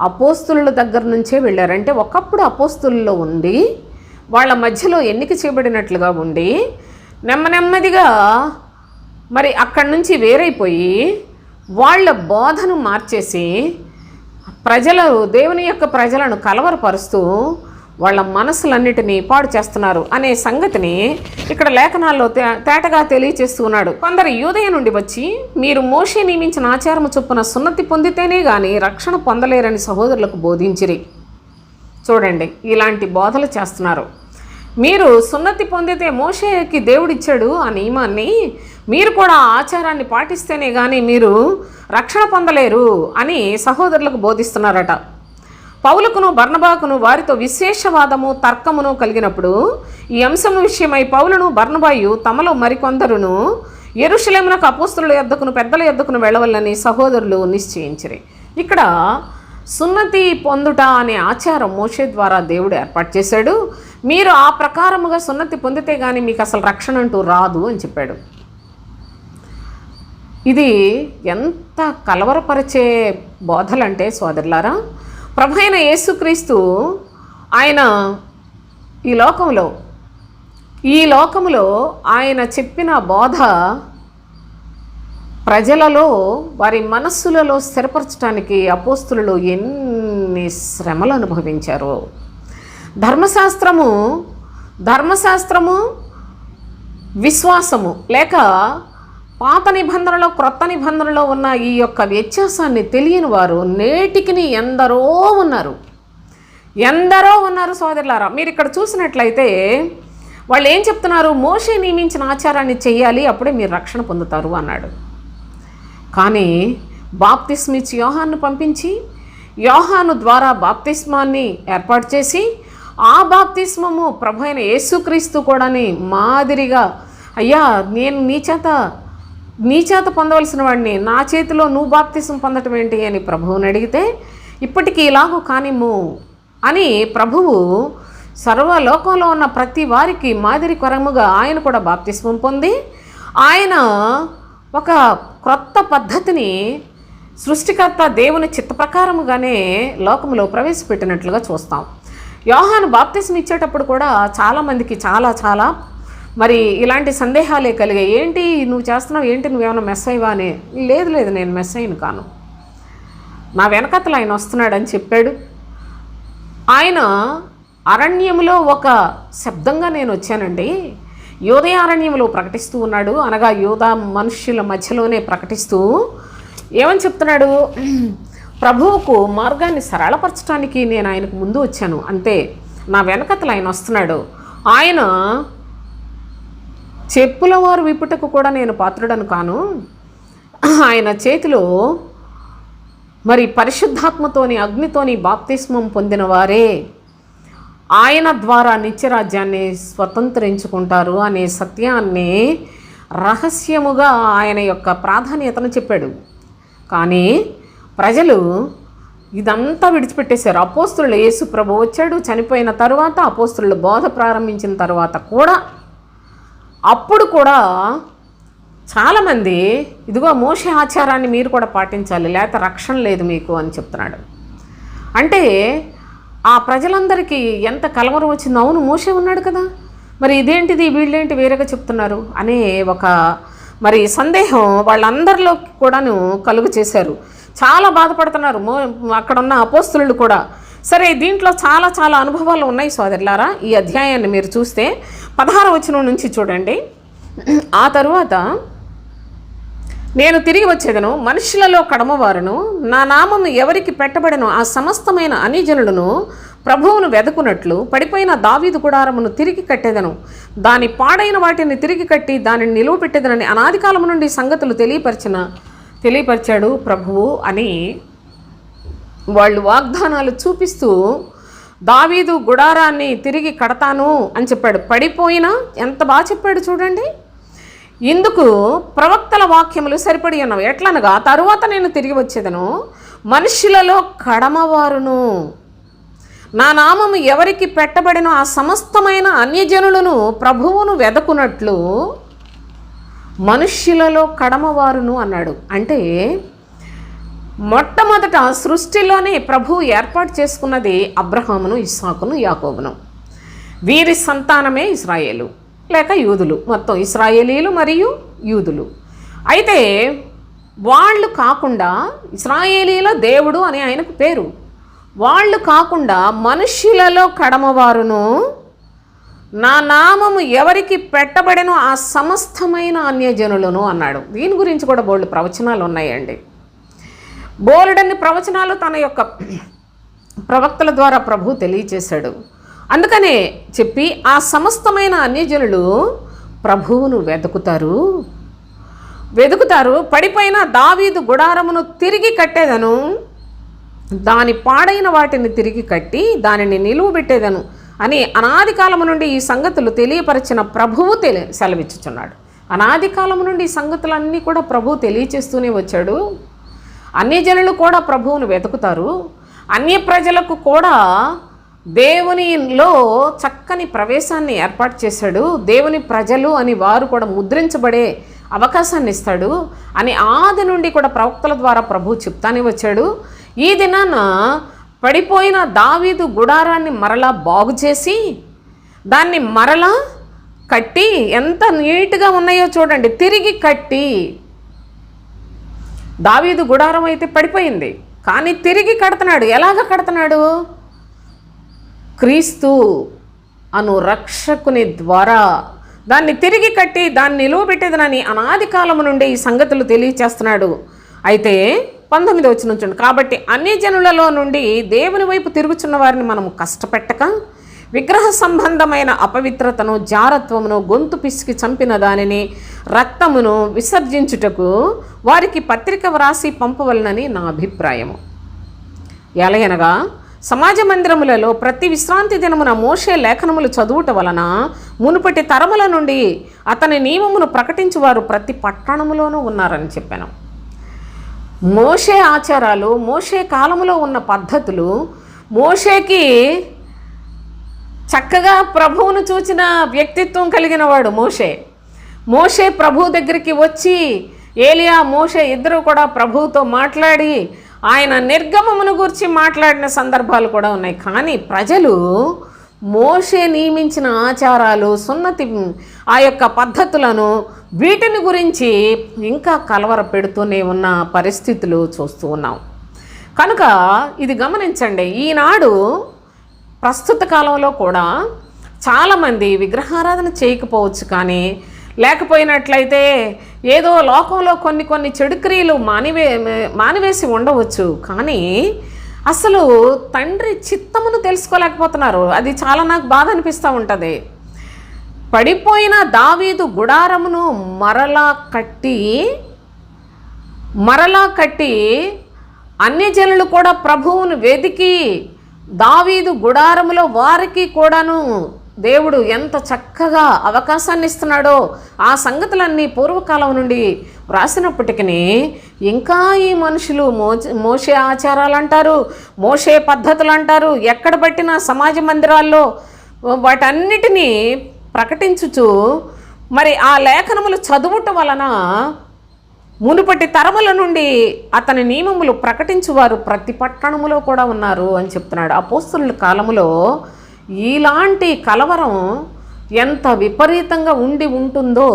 అపోస్తుల దగ్గర నుంచే వెళ్ళారు. అంటే ఒకప్పుడు అపోస్తుల్లో ఉండి వాళ్ళ మధ్యలో ఎన్నిక చేయబడినట్లుగా ఉండి నెమ్మదిగా మరి అక్కడి నుంచి వేరైపోయి వాళ్ళ బోధను మార్చేసి దేవుని యొక్క ప్రజలను కలవరపరుస్తూ వాళ్ళ మనసులన్నిటినీ పాడు చేస్తున్నారు అనే సంగతిని ఇక్కడ లేఖనాల్లో తేటగా తెలియచేస్తూ ఉన్నాడు. కొందరు యూదయ నుండి వచ్చి మీరు మోషే నియమించిన ఆచారము చొప్పున సున్నతి పొందితేనే కానీ రక్షణ పొందలేరని సహోదరులకు బోధించిరి. చూడండి, ఇలాంటి బోధలు చేస్తున్నారు. మీరు సున్నతి పొందితే మోషేకి దేవుడిచ్చాడు ఆ నియమాన్ని, మీరు కూడా ఆచారాన్ని పాటిస్తేనే కానీ మీరు రక్షణ పొందలేరు అని సహోదరులకు బోధిస్తున్నారట. పౌలుకును బర్నబాకును వారితో విశేషవాదము తర్కమును కలిగినప్పుడు ఈ అంశము విషయమై పౌలును బర్నబాయు తమలో మరికొందరును యెరూషలేమునకు అపోస్తలుల యొద్దకును పెద్దల యొద్దకును వెళ్ళవల్లని సహోదరులు నిశ్చయించిరి. ఇక్కడ సున్నతి పొందుట అనే ఆచారం మోషే ద్వారా దేవుడు ఏర్పాటు చేశాడు. మీరు ఆ ప్రకారముగా సున్నతి పొందితే కానీ మీకు అసలు రక్షణ అంటూ రాదు అని చెప్పాడు. ఇది ఎంత కలవరపరిచే బోధలంటే సోదరులారా, ప్రభు అయిన యేసుక్రీస్తు ఆయన ఈ లోకములో ఆయన చెప్పిన బోధ ప్రజలలో వారి మనస్సులలో స్థిరపరచడానికి అపోస్తులు ఎన్ని శ్రమలు అనుభవించారో. ధర్మశాస్త్రము విశ్వాసము లేక పాత నిబంధనలో క్రొత్త నిబంధనలో ఉన్న ఈ యొక్క వ్యత్యాసాన్ని తెలియని వారు నేటికి ఎందరో ఉన్నారు సోదరులారా. మీరు ఇక్కడ చూసినట్లయితే వాళ్ళు ఏం చెప్తున్నారు? మోషే నియమించిన ఆచారాన్ని చెయ్యాలి, అప్పుడే మీరు రక్షణ పొందుతారు అన్నాడు. కానీ బాప్తిస్మిచ్చి యోహాను పంపించి యోహాను ద్వారా బాప్తిస్మాన్ని ఏర్పాటు చేసి ఆ బాప్తిస్మము ప్రభు అయిన యేసుక్రీస్తు కూడాని మాదిరిగా, అయ్యా నేను నీ చేత పొందవలసిన వాడిని, నా చేతిలో నువ్వు బాప్తిస్మం పొందటం ఏంటి అని ప్రభువుని అడిగితే ఇప్పటికీ ఇలాగూ కానిమ్ము అని ప్రభువు సర్వలోకంలో ఉన్న ప్రతి వారికి మాదిరి కొరముగా ఆయన కూడా బాప్తిస్మం పొంది ఆయన ఒక క్రొత్త పద్ధతిని సృష్టికర్త దేవుని చిత్త ప్రకారముగానే లోకంలో ప్రవేశపెట్టినట్లుగా చూస్తాం. యోహాను బాప్తిస్మ ఇచ్చేటప్పుడు కూడా చాలామందికి చాలా మరి ఇలాంటి సందేహాలే కలిగాయి. ఏంటి నువ్వు చేస్తున్నావు, ఏంటి నువ్వేమైనా మెస్సయ్యవా అని. లేదు నేను మెస్సయ్యను కాను, నా వెనకతలు ఆయన వస్తున్నాడని చెప్పాడు. ఆయన అరణ్యములో ఒక శబ్దంగా నేను వచ్చానండి, యోదయ అరణ్యంలో ప్రకటిస్తూ ఉన్నాడు. అనగా యోధా మనుష్యుల మధ్యలోనే ప్రకటిస్తూ ఏమని చెప్తున్నాడు, ప్రభువుకు మార్గాన్ని సరళపరచడానికి నేను ఆయనకు ముందు వచ్చాను అంతే, నా వెనకతలు ఆయన వస్తున్నాడు. ఆయన చెప్పుల వారు విప్పుటకు కూడా నేను పాత్రుడను కాను. ఆయన చేతిలో మరి పరిశుద్ధాత్మతోని అగ్నితోని బాప్తిస్మం పొందిన వారే ఆయన ద్వారా నిత్యరాజ్యాన్ని స్వతంత్రించుకుంటారు అనే సత్యాన్ని రహస్యముగా ఆయన యొక్క ప్రాధాన్యతను చెప్పాడు. కానీ ప్రజలు ఇదంతా విడిచిపెట్టేశారు. అపోస్తులు యేసు ప్రభు వచ్చాడు, చనిపోయిన తరువాత అపోస్తులు బోధ ప్రారంభించిన తర్వాత కూడా అప్పుడు కూడా చాలామంది ఇదిగో మోషే ఆచారాన్ని మీరు కూడా పాటించాలి, లేకపోతే రక్షణ లేదు మీకు అని చెప్తున్నాడు. అంటే ఆ ప్రజలందరికీ ఎంత కలవరం వచ్చింది. అవును, మోషే ఉన్నాడు కదా, మరి ఇదేంటిది వీళ్ళేంటి వేరేగా చెప్తున్నారు అనే ఒక మరి సందేహం వాళ్ళందరిలో కూడాను కలుగు చేశారు. చాలా బాధపడుతున్నారు అక్కడ ఉన్న అపోస్తులు కూడా. సరే, దీంట్లో చాలా అనుభవాలు ఉన్నాయి సోదరులారా. ఈ అధ్యాయాన్ని మీరు చూస్తే 16వ వచనం నుంచి చూడండి. ఆ తరువాత నేను తిరిగి వచ్చేదను, మనుషులలో కడమవారును, నా నామము ఎవరికి పెట్టబడను ఆ సమస్తమైన అన్యజనులను ప్రభువును వెదకున్నట్లు పడిపోయిన దావీదు గుడారమును తిరిగి కట్టేదను, దాని పాడైన వాటిని తిరిగి కట్టి దానిని నిలువ పెట్టేదనని అనాది కాలము నుండి సంగతులు తెలియపరిచాడు ప్రభువు అని వాళ్ళు వాగ్దానాలు చూపిస్తూ దావీదు గుడారాన్ని తిరిగి కడతాను అని చెప్పాడు. పడిపోయినా ఎంత బాగా చెప్పాడు చూడండి. ఇందుకు ప్రవక్తల వాక్యములు సరిపడి ఉన్నవి. ఎట్లనగా, తరువాత నేను తిరిగి వచ్చేదను, మనుష్యులలో కడమవారును, నా నామము ఎవరికి పెట్టబడిన ఆ సమస్తమైన అన్యజనులను ప్రభువును వెదకున్నట్లు మనుష్యులలో కడమవారును అన్నాడు. అంటే మొట్టమొదట సృష్టిలోనే ప్రభువు ఏర్పాటు చేసుకున్నది అబ్రహామును, ఇస్సాకును, యాకోబును. వీరి సంతానమే ఇశ్రాయేలు లేక యూదులు, మొత్తం ఇశ్రాయేలీలు మరియు యూదులు. అయితే వాళ్ళు కాకుండా, ఇశ్రాయేలీల దేవుడు అని ఆయనకు పేరు, వాళ్ళు కాకుండా మనుష్యులలో కడమవారును, నా నామము ఎవరికి పెట్టబడినో ఆ సమస్తమైన అన్యజనులను అన్నాడు. దీని గురించి కూడా బోల్డ్ ప్రవచనాలు ఉన్నాయండి. బోలెడన్ని ప్రవచనాలు తన యొక్క ప్రవక్తల ద్వారా ప్రభు తెలియచేశాడు. అందుకనే చెప్పి ఆ సమస్తమైన అన్యజనులు ప్రభువును వెతుకుతారు. పడిపోయిన దావీదు గుడారమును తిరిగి కట్టేదను, దాని పాడైన వాటిని తిరిగి కట్టి దానిని నిలువ పెట్టేదను అని అనాది కాలము నుండి ఈ సంగతులు తెలియపరిచిన ప్రభువు సెలవిచ్చుచున్నాడు. అనాది కాలము నుండి ఈ సంగతులన్నీ కూడా ప్రభువు తెలియచేస్తూనే వచ్చాడు. అన్యజనులు కూడా ప్రభువును వెతుకుతారు. అన్య ప్రజలకు కూడా దేవునిలో చక్కని ప్రవేశాన్ని ఏర్పాటు చేశాడు. దేవుని ప్రజలు అని వారు కూడా ముద్రించబడే అవకాశాన్ని ఇస్తాడు అని ఆది నుండి కూడా ప్రవక్తల ద్వారా ప్రభు చెప్తానే వచ్చాడు. ఈ దినాన పడిపోయిన దావీదు గుడారాన్ని మరలా బాగు చేసి దాన్ని మరలా కట్టి, ఎంత నీట్గా ఉన్నాయో చూడండి, తిరిగి కట్టి, దావీదు గుడారం అయితే పడిపోయింది కానీ తిరిగి కడుతున్నాడు. ఎలాగ కడుతున్నాడు? క్రీస్తు అను రక్షకుని ద్వారా దాన్ని తిరిగి కట్టి దాన్ని నిలువబెట్టేదనని అనాది కాలము నుండి ఈ సంగతులు తెలియచేస్తున్నాడు. అయితే 19వ వచనం చూడండి. కాబట్టి అన్ని జనులలో నుండి దేవుని వైపు తిరుగుచున్న వారిని మనము కష్టపెట్టక, విగ్రహ సంబంధమైన అపవిత్రతను, జారత్వమును, గొంతు పిసికి చంపిన దానిని, రక్తమును విసర్జించుటకు వారికి పత్రిక వ్రాసి పంపవలనని నా అభిప్రాయము. ఎలయనగా సమాజ మందిరములలో ప్రతి విశ్రాంతి దినమున మోషే లేఖనములు చదువుట వలన మునుపటి తరముల నుండి అతని నియమమును ప్రకటించువారు ప్రతి పట్టణములోనూ ఉన్నారని చెప్పాను. మోషే ఆచారాలు, మోషే కాలములో ఉన్న పద్ధతులు, మోషేకి చక్కగా ప్రభువును చూచిన వ్యక్తిత్వం కలిగిన వాడు మోషే. మోషే ప్రభు దగ్గరికి వచ్చి ఏలియా మోషే ఇద్దరు కూడా ప్రభువుతో మాట్లాడి ఆయన నిర్గమమును గురించి మాట్లాడిన సందర్భాలు కూడా ఉన్నాయి. కానీ ప్రజలు మోషే నియమించిన ఆచారాలు, సున్నతి, ఆ యొక్క పద్ధతులను, వీటిని గురించి ఇంకా కలవర పెడుతూనే ఉన్న పరిస్థితులు చూస్తూ ఉన్నాం. కనుక ఇది గమనించండి. ఈనాడు ప్రస్తుత కాలంలో కూడా చాలామంది విగ్రహారాధన చేయకపోవచ్చు, కానీ లేకపోయినట్లయితే ఏదో లోకంలో కొన్ని చెడు క్రియలు మానివేసి ఉండవచ్చు, కానీ అసలు తండ్రి చిత్తమును తెలుసుకోలేకపోతున్నారు. అది చాలా నాకు బాధ అనిపిస్తూ ఉంటుంది. పడిపోయిన దావీదు గుడారమును మరలా కట్టి అన్యజనులు కూడా ప్రభువును వెదికి దావీదు గుడారములో వారికి కూడాను దేవుడు ఎంత చక్కగా అవకాశాన్ని ఇస్తున్నాడో ఆ సంగతులన్నీ పూర్వకాలం నుండి వ్రాసినప్పటికీ ఇంకా ఈ మనుషులు మోషే ఆచారాలు అంటారు, మోషే పద్ధతులు అంటారు, ఎక్కడ పట్టిన సమాజ మందిరాల్లో వాటన్నిటినీ ప్రకటించుచు మరి ఆ లేఖనములు చదువుట వలన మునుపటి తరముల నుండి అతని నియమములు ప్రకటించువారు ప్రతి పట్టణములో కూడా ఉన్నారు అని చెప్తున్నాడు. అపోస్తలుల కాలములో ఇలాంటి కలవరం ఎంత విపరీతంగా ఉంటుందో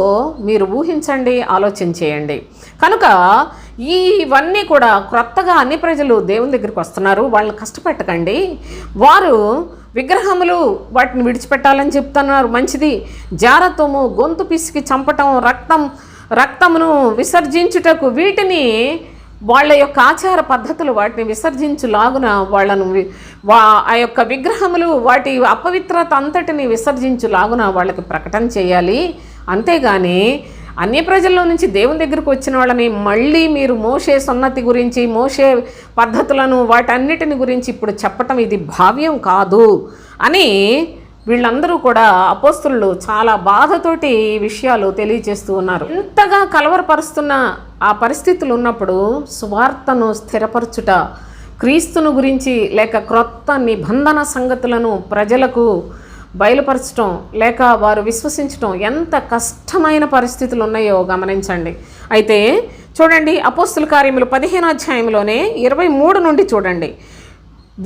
మీరు ఊహించండి, ఆలోచన చేయండి. కనుక ఇవన్నీ కూడా క్రొత్తగా అన్ని ప్రజలు దేవుని దగ్గరికి వస్తున్నారు. వాళ్ళని కష్టపెట్టకండి. వారు విగ్రహములు వాటిని విడిచిపెట్టాలని చెప్తున్నారు, మంచిది. జారత్వము, గొంతు పిసికి చంపటం, రక్తమును విసర్జించుటకు, వీటిని వాళ్ళ యొక్క ఆచార పద్ధతులు వాటిని విసర్జించులాగున వాళ్ళను ఆ యొక్క విగ్రహములు వాటి అపవిత్రత అంతటిని విసర్జించులాగున వాళ్ళకి ప్రకటన చేయాలి. అంతేగాని అన్య ప్రజల్లో నుంచి దేవుని దగ్గరకు వచ్చిన వాళ్ళని మళ్ళీ మీరు మోషే సున్నతి గురించి, మోషే పద్ధతులను, వాటన్నిటిని గురించి ఇప్పుడు చెప్పటం ఇది భావ్యం కాదు అని వీళ్ళందరూ కూడా అపోస్తులు చాలా బాధతోటి ఈ విషయాలు తెలియజేస్తూ ఉన్నారు. ఇంతగా కలవరపరుస్తున్న ఆ పరిస్థితులు ఉన్నప్పుడు సువార్తను స్థిరపరచుట, క్రీస్తును గురించి లేక క్రొత్త నిబంధన సంగతులను ప్రజలకు బయలుపరచడం లేక వారు విశ్వసించడం ఎంత కష్టమైన పరిస్థితులు ఉన్నాయో గమనించండి. అయితే చూడండి, అపోస్తుల కార్యములు 15వ అధ్యాయంలోనే 23 నుండి చూడండి.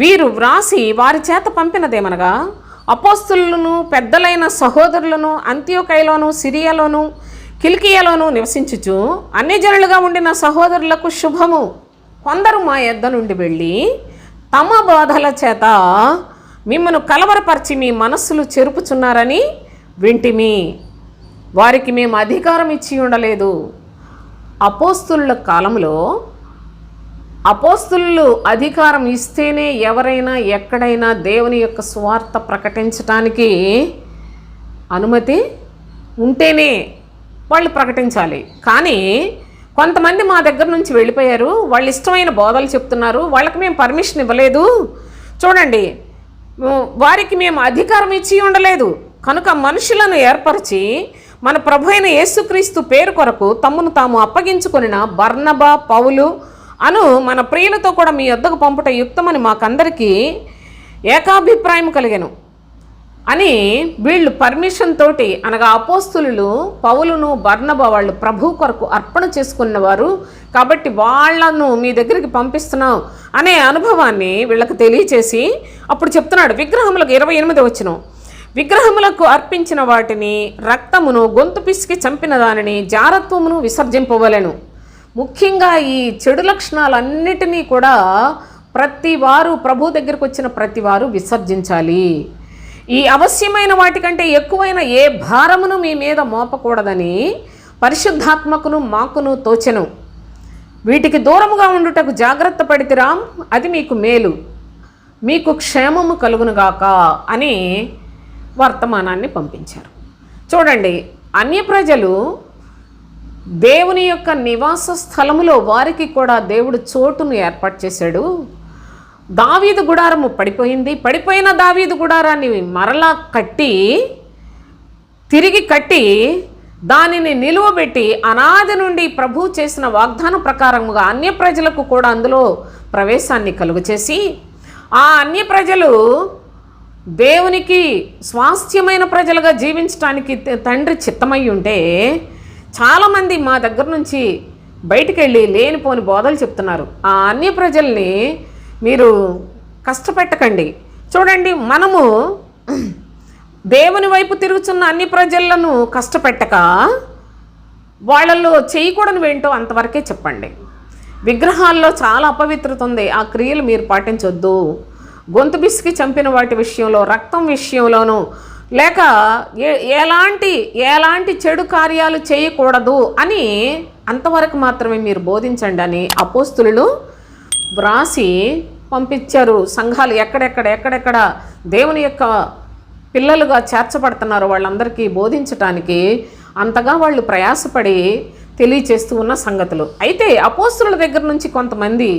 వీరు వ్రాసి వారి చేత పంపినదేమనగా, అపోస్తులను పెద్దలైన సహోదరులను అంత్యోకయలోను, సిరియాలోను, కిల్కియాలోను నివసించుచు అన్యజనులుగా ఉండిన సహోదరులకు శుభము. కొందరు మా యొద్ద నుండి వెళ్ళి తమ బాధల చేత మిమ్మను కలవరపరిచి మీ మనస్సులు చెరుపుచున్నారని వింటిమి. వారికి మేము అధికారం ఇచ్చి ఉండలేదు. అపోస్తుల కాలంలో అపోస్తులు అధికారం ఇస్తేనే ఎవరైనా ఎక్కడైనా దేవుని యొక్క సువార్త ప్రకటించటానికి అనుమతి ఉంటేనే వాళ్ళు ప్రకటించాలి. కానీ కొంతమంది మా దగ్గర నుంచి వెళ్ళిపోయారు, వాళ్ళు ఇష్టమైన బోధలు చెప్తున్నారు, వాళ్ళకి మేము పర్మిషన్ ఇవ్వలేదు, చూడండి వారికి మేము అధికారం ఇచ్చి ఉండలేదు. కనుక మనుషులను ఏర్పరిచి మన ప్రభు అయిన యేసుక్రీస్తు పేరు కొరకు తమను తాము అప్పగించుకొనిన బర్నబా, పౌలు అను మన ప్రియులతో కూడా మీ యొద్దకు పంపుట యుక్తమని మాకందరికీ ఏకాభిప్రాయం కలిగెను అని వీళ్ళు పర్మిషన్ తోటి, అనగా అపోస్తులు పౌలును బర్నబా వాళ్ళు ప్రభు కొరకు అర్పణ చేసుకున్నవారు కాబట్టి వాళ్ళను మీ దగ్గరికి పంపిస్తున్నాం అనే అనుభవాన్ని వీళ్ళకి తెలియచేసి అప్పుడు చెప్తున్నాడు. విగ్రహములకు 28 వచనం, విగ్రహములకు అర్పించిన వాటిని, రక్తమును, గొంతు పిసికి చంపిన దానిని, జారత్వమును విసర్జింపవలెను. ముఖ్యంగా ఈ చెడు లక్షణాలన్నిటినీ కూడా ప్రతివారు ప్రభు దగ్గరకు వచ్చిన ప్రతివారు విసర్జించాలి. ఈ అవశ్యమైన వాటికంటే ఎక్కువైన ఏ భారమును మీ మీద మోపకూడదని పరిశుద్ధాత్మకును మాకును తోచెను. వీటికి దూరముగా ఉండుటకు జాగ్రత్త పడితిరా, అది మీకు మేలు, మీకు క్షేమము కలుగునుగాక అని వర్తమానాన్ని పంపించారు. చూడండి, అన్య ప్రజలు దేవుని యొక్క నివాస స్థలములో వారికి కూడా దేవుడు చోటును ఏర్పాటు చేశాడు. దావీదు గుడారము పడిపోయింది, పడిపోయిన దావీదు గుడారాన్ని మరలా తిరిగి కట్టి దానిని నిలువబెట్టి అనాది నుండి ప్రభు చేసిన వాగ్దానం ప్రకారముగా అన్య ప్రజలకు కూడా అందులో ప్రవేశాన్ని కలుగచేసి ఆ అన్య ప్రజలు దేవునికి స్వాస్థ్యమైన ప్రజలుగా జీవించడానికి తండ్రి చిత్తమై ఉంటే చాలామంది మా దగ్గర నుంచి బయటికి వెళ్ళి లేనిపోని బోధలు చెప్తున్నారు. ఆ అన్య ప్రజల్ని మీరు కష్టపెట్టకండి. చూడండి, మనము దేవుని వైపు తిరుగుతున్న అన్ని ప్రజలను కష్టపెట్టక వాళ్ళల్లో చేయకూడనివేంటో అంతవరకే చెప్పండి. విగ్రహాల్లో చాలా అపవిత్రత ఉంది, ఆ క్రియలు మీరు పాటించొద్దు. గొంతు బిసికి చంపిన వాటి విషయంలో, రక్తం విషయంలోనూ, లేక ఎలాంటి చెడు కార్యాలు చేయకూడదు అని అంతవరకు మాత్రమే మీరు బోధించండి అని అపోస్తులు వ్రాసి పంపించారు. సంఘాలు ఎక్కడెక్కడ దేవుని యొక్క పిల్లలుగా చేర్చబడుతున్నారో వాళ్ళందరికీ బోధించటానికి అంతగా వాళ్ళు ప్రయాసపడి తెలియచేస్తూ ఉన్న సంగతులు. అయితే అపోస్తుల దగ్గర నుంచి కొంతమంది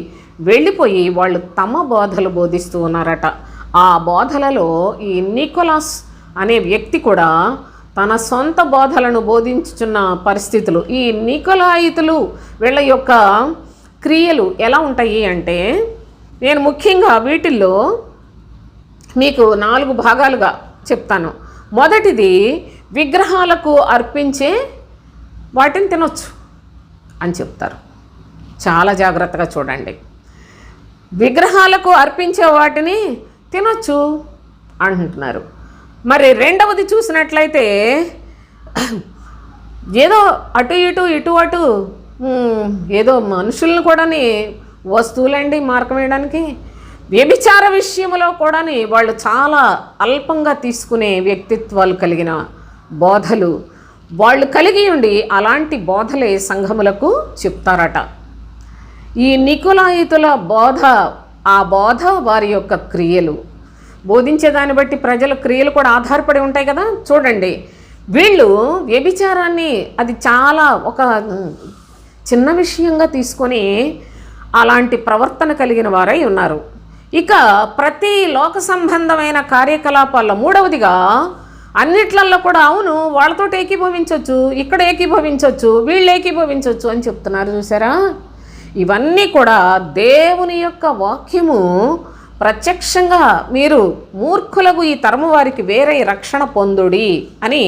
వెళ్ళిపోయి వాళ్ళు తమ బోధలు బోధిస్తూ ఉన్నారట. ఆ బోధలలో ఈ నికోలాస్ అనే వ్యక్తి కూడా తన సొంత బోధలను బోధించుచున్న పరిస్థితులు. ఈ నికోలాయితులు వీళ్ళ యొక్క క్రియలు ఎలా ఉంటాయి అంటే, నేను ముఖ్యంగా వీటిల్లో మీకు 4 భాగాలుగా చెప్తాను. మొదటిది, విగ్రహాలకు అర్పించే వాటిని తినొచ్చు అని చెప్తారు. చాలా జాగ్రత్తగా చూడండి. విగ్రహాలకు అర్పించే వాటిని తినొచ్చు అంటున్నారు. మరి రెండవది చూసినట్లయితే ఏదో అటు అటు ఏదో మనుషులను కూడాని వస్తువులండి మార్గం వేయడానికి, వ్యభిచార విషయంలో కూడాని వాళ్ళు చాలా అల్పంగా తీసుకునే వ్యక్తిత్వాలు కలిగిన బోధలు వాళ్ళు కలిగి ఉండి అలాంటి బోధలే సంఘములకు చెప్తారట. ఈ నికోలాయితుల బోధ, ఆ బోధ వారి యొక్క క్రియలు బోధించేదాన్ని బట్టి ప్రజల క్రియలు కూడా ఆధారపడి ఉంటాయి కదా. చూడండి, వీళ్ళు వ్యభిచారాన్ని అది చాలా ఒక చిన్న విషయంగా తీసుకొని అలాంటి ప్రవర్తన కలిగిన వారై ఉన్నారు. ఇక ప్రతి లోక సంబంధమైన కార్యకలాపాల్లో మూడవదిగా అన్నిట్లల్లో కూడా అవును వాళ్ళతో ఏకీభవించవచ్చు, ఇక్కడ ఏకీభవించవచ్చు, వీళ్ళు ఏకీభవించవచ్చు అని చెప్తున్నారు. చూసారా, ఇవన్నీ కూడా దేవుని యొక్క వాక్యము ప్రత్యక్షంగా మీరు మూర్ఖులకు ఈ తరము వారికి వేరే రక్షణ పొందుడి అని